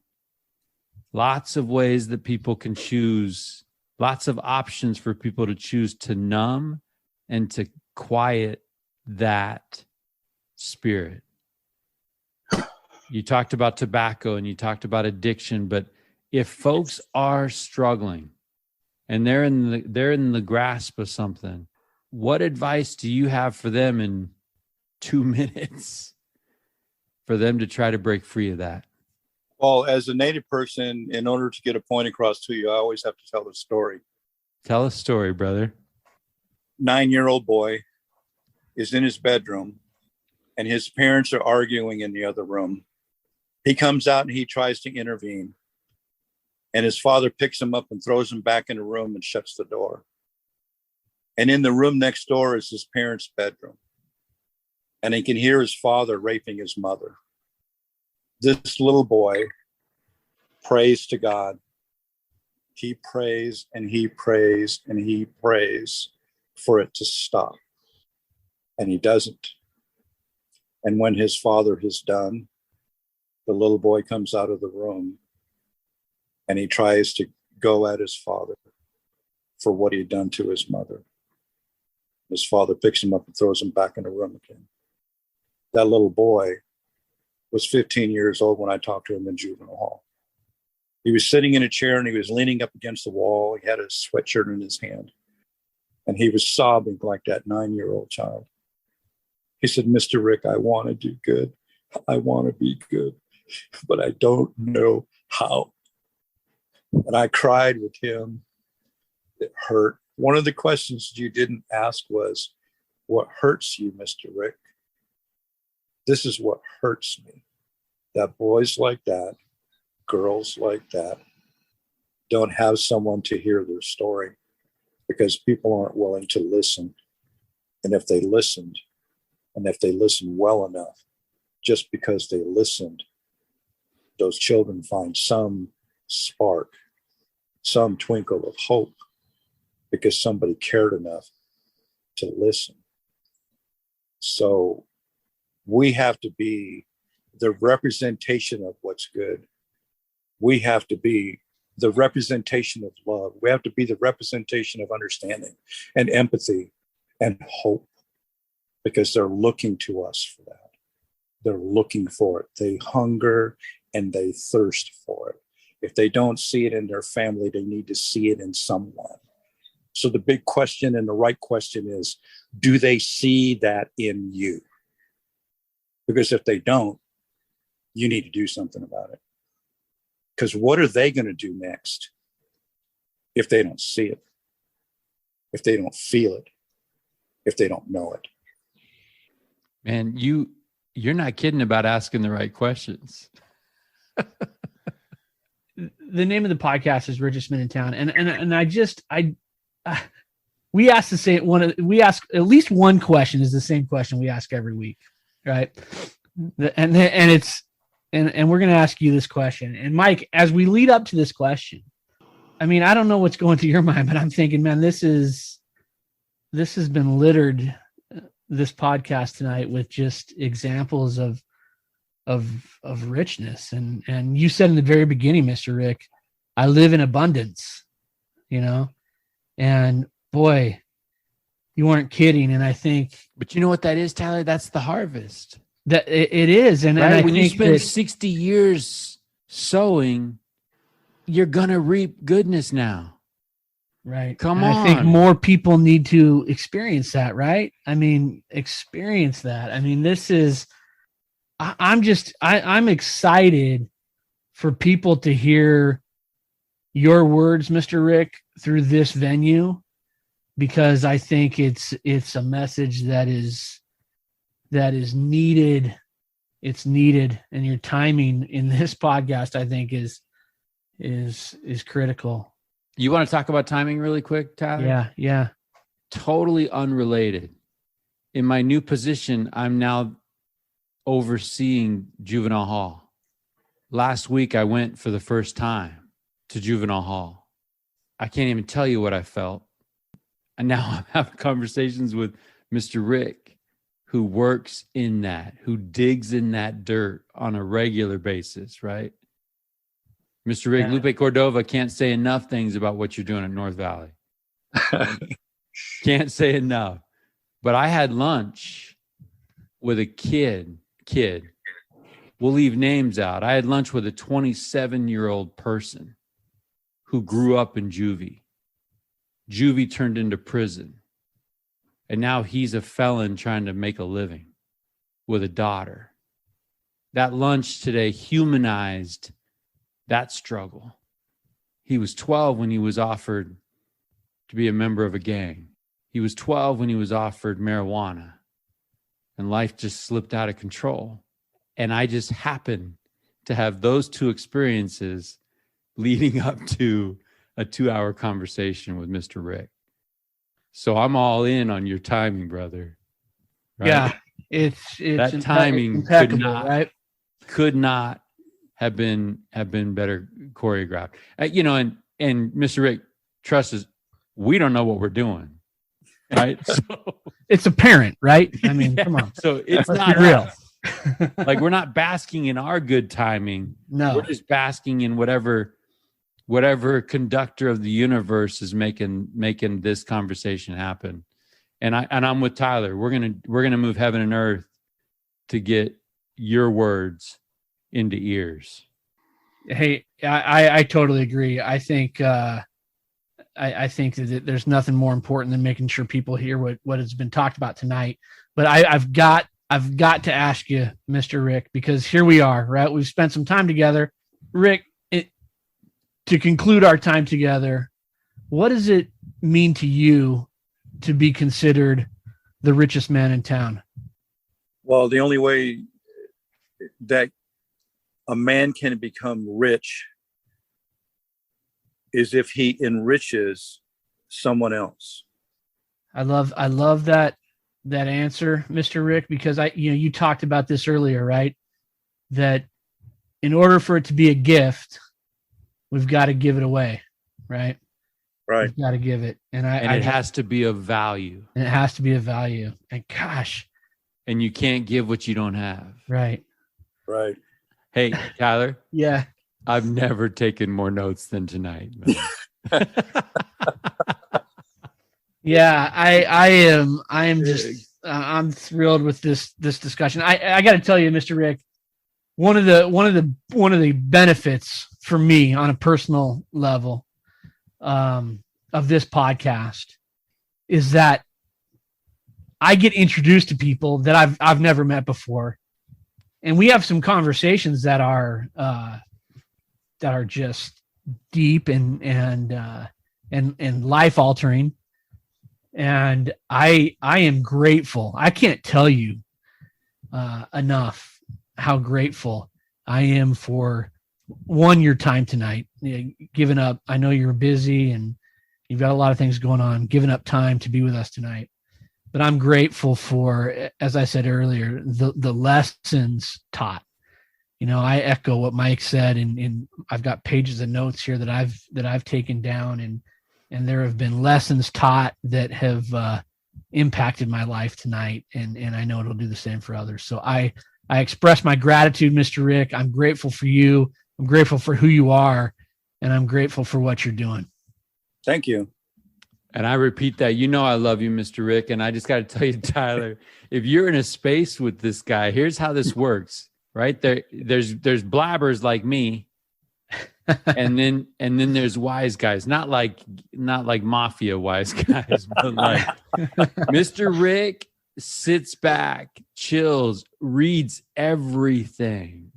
Speaker 1: Lots of ways that people can choose, lots of options for people to choose to numb and to quiet that spirit. You talked about tobacco and you talked about addiction, but if folks are struggling and they're in the grasp of something, what advice do you have for them in 2 minutes for them to try to break free of that?
Speaker 3: Well, as a Native person, in order to get a point across to you, I always have to tell a story.
Speaker 1: Tell a story, brother.
Speaker 3: 9-year-old boy is in his bedroom and his parents are arguing in the other room. He comes out and he tries to intervene. And his father picks him up and throws him back in the room and shuts the door. And in the room next door is his parents' bedroom. And he can hear his father raping his mother. This little boy prays to God. He prays and he prays and he prays for it to stop. And he doesn't. And when his father has done, the little boy comes out of the room and he tries to go at his father for what he had done to his mother. His father picks him up and throws him back in the room again. That little boy was 15 years old when I talked to him in juvenile hall. He was sitting in a chair and he was leaning up against the wall. He had a sweatshirt in his hand and he was sobbing like that 9-year-old child. He said, Mr. Rick, I want to do good. I want to be good, but I don't know how. And I cried with him. It hurt. One of the questions you didn't ask was, what hurts you, Mr. Rick? This is what hurts me. That boys like that, girls like that, don't have someone to hear their story because people aren't willing to listen. And if they listened, and if they listen well enough, just because they listened, those children find some spark, some twinkle of hope because somebody cared enough to listen. So we have to be the representation of what's good. We have to be the representation of love. We have to be the representation of understanding and empathy and hope because they're looking to us for that. They're looking for it. They hunger and they thirst for it. If they don't see it in their family, they need to see it in someone. So the big question and the right question is, do they see that in you? Because if they don't, you need to do something about it. Because what are they going to do next if they don't see it, if they don't feel it, if they don't know it?
Speaker 1: Man, you're not kidding about asking the right questions.
Speaker 2: The name of the podcast is Richest Men in Town, and we ask the same one. We ask at least one question is the same question we ask every week, right? And we're going to ask you this question. And Mike, as we lead up to this question, I mean, I don't know what's going through your mind, but I'm thinking, man, this has been littered, this podcast tonight, with just examples of of richness. And you said in the very beginning, Mr. Rick, I live in abundance, and boy, you weren't kidding. And I think,
Speaker 1: but you know what that is, Tyler? That's the harvest.
Speaker 2: That it is. And,
Speaker 1: right?
Speaker 2: and I
Speaker 1: when
Speaker 2: think
Speaker 1: you spend
Speaker 2: that,
Speaker 1: 60 years sowing, you're going to reap goodness now.
Speaker 2: Right.
Speaker 1: Come
Speaker 2: and
Speaker 1: on.
Speaker 2: I think more people need to experience that, right? I mean, experience that. I mean, this is, I'm excited for people to hear your words, Mr. Rick, through this venue, because I think it's a message that is needed. It's needed. And your timing in this podcast, I think is critical.
Speaker 1: You want to talk about timing really quick, Tyler?
Speaker 2: Yeah.
Speaker 1: Totally unrelated. In my new position, I'm now overseeing juvenile hall. Last week, I went for the first time to juvenile hall. I can't even tell you what I felt. And now I'm having conversations with Mr. Rick, who works in that, who digs in that dirt on a regular basis, right? Mr. Rick, Lupe Cordova can't say enough things about what you're doing at North Valley. Can't say enough. But I had lunch with a kid. We'll leave names out. I had lunch with a 27-year-old person who grew up in juvie. Juvie turned into prison. And now he's a felon trying to make a living with a daughter. That lunch today humanized that struggle. He was 12 when he was offered to be a member of a gang. He was 12 when he was offered marijuana. And life just slipped out of control. And I just happened to have those two experiences leading up to a 2-hour conversation with Mr. Rick. So I'm all in on your timing, brother. Right?
Speaker 2: Yeah, it's
Speaker 1: that timing could not have been better choreographed. And Mr. Rick, trust us, we don't know what we're doing, right? So,
Speaker 2: it's apparent, right? I mean, come on.
Speaker 1: So it's
Speaker 2: Let's
Speaker 1: not
Speaker 2: be real.
Speaker 1: Like we're not basking in our good timing.
Speaker 2: No,
Speaker 1: we're just basking in whatever conductor of the universe is making this conversation happen. And I'm with Tyler. We're gonna move heaven and earth to get your words into ears.
Speaker 2: Hey, I totally agree. I think I think that there's nothing more important than making sure people hear what has been talked about tonight. But I've got to ask you, Mr. Rick, because here we are, right? We've spent some time together. Rick, to conclude our time together, what does it mean to you to be considered the richest man in town?
Speaker 3: Well, the only way that a man can become rich is if he enriches someone else.
Speaker 2: I love that answer, Mr. Rick, because you talked about this earlier, right? That in order for it to be a gift, we've got to give it away, right?
Speaker 3: Right.
Speaker 2: We've got to give it. And
Speaker 1: it has to be of value.
Speaker 2: And it has to be of value. And gosh.
Speaker 1: And you can't give what you don't have.
Speaker 2: Right.
Speaker 3: Right.
Speaker 1: Hey, Tyler.
Speaker 2: Yeah.
Speaker 1: I've never taken more notes than tonight.
Speaker 2: Yeah, I am just I'm thrilled with this discussion. I got to tell you, Mr. Rick, one of the benefits for me on a personal level of this podcast is that I get introduced to people that I've never met before, and we have some conversations that are just deep and life altering. And I am grateful. I can't tell you enough how grateful I am for your time tonight. Giving up. I know you're busy and you've got a lot of things going on. Giving up time to be with us tonight. But I'm grateful for, as I said earlier, the lessons taught. I echo what Mike said, and I've got pages of notes here that I've taken down, and there have been lessons taught that have impacted my life tonight, and I know it'll do the same for others. So I I express my gratitude, Mr. Rick. I'm grateful for you. I'm grateful for who you are, and I'm grateful for what you're doing.
Speaker 3: Thank you.
Speaker 1: And I repeat that. You know I love you, Mr. Rick. And I just got to tell you, Tyler, if you're in a space with this guy, here's how this works, right? There's blabbers like me, and then there's wise guys, not like mafia wise guys, but like Mr. Rick sits back, chills, reads everything,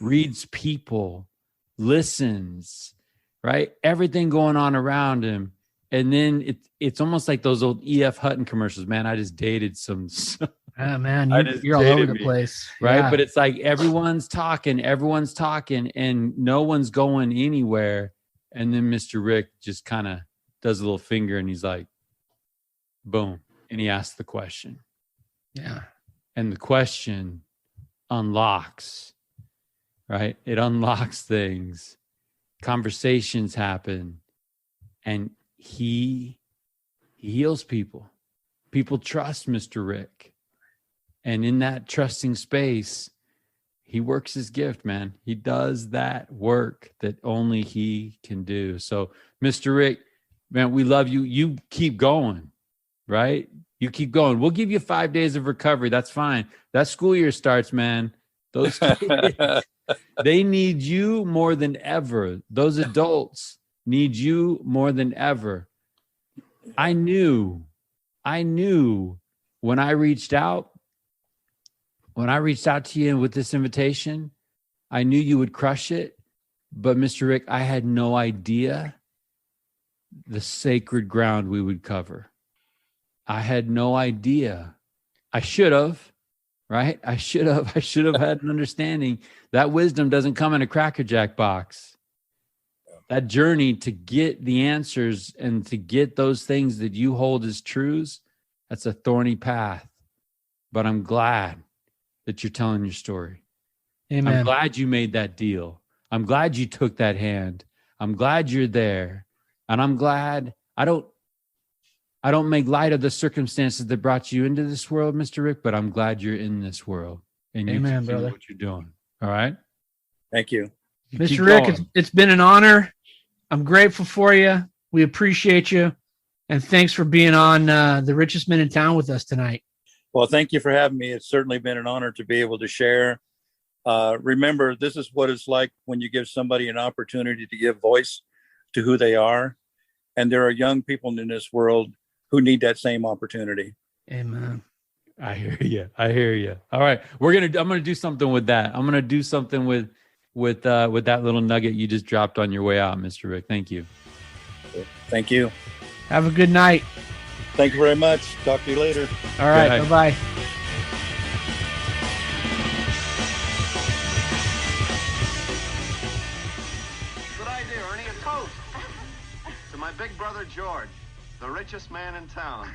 Speaker 1: reads people, listens, right? Everything going on around him. And then it's almost like those old E.F. Hutton commercials, man. I just dated some.
Speaker 2: Man, you're all over the place.
Speaker 1: Right.
Speaker 2: Yeah.
Speaker 1: But it's like everyone's talking, and no one's going anywhere. And then Mr. Rick just kind of does a little finger and he's like, boom. And he asks the question.
Speaker 2: Yeah.
Speaker 1: And the question unlocks, right? It unlocks things. Conversations happen. And he heals people. People trust Mr. Rick. And in that trusting space, he works his gift, man. He does that work that only he can do. So, Mr. Rick, man, we love you. You keep going, right? You keep going. We'll give you 5 days of recovery. That's fine. That school year starts, man. Those kids, they need you more than ever. Those adults need you more than ever. I knew when I reached out to you with this invitation, I knew you would crush it. But Mr. Rick, I had no idea the sacred ground we would cover. I had no idea. I should have, right? I should have had an understanding. That wisdom doesn't come in a Cracker Jack box. That journey to get the answers and to get those things that you hold as truths, that's a thorny path. But I'm glad that you're telling your story.
Speaker 2: Amen.
Speaker 1: I'm glad you made that deal. I'm glad you took that hand. I'm glad you're there. And I'm glad I don't make light of the circumstances that brought you into this world, Mr. Rick, but I'm glad you're in this world. And you
Speaker 2: Amen,
Speaker 1: keep doing
Speaker 2: brother.
Speaker 1: what you're doing. All right?
Speaker 3: Thank you.
Speaker 2: Mr. Rick, it's been an honor. I'm grateful for you. We appreciate you. And thanks for being on The Richest Men in Town with us tonight.
Speaker 3: Well, thank you for having me. It's certainly been an honor to be able to share. Remember, this is what it's like when you give somebody an opportunity to give voice to who they are. And there are young people in this world who need that same opportunity.
Speaker 2: Amen.
Speaker 1: I hear you. All right. I'm going to do something with that. I'm going to do something with that little nugget you just dropped on your way out, Mr. Rick. Thank you.
Speaker 3: Thank you.
Speaker 2: Have a good night.
Speaker 3: Thank you very much. Talk to you later.
Speaker 2: All right. Bye-bye.
Speaker 4: Good idea, Ernie. A toast to my big brother George, the richest man in town.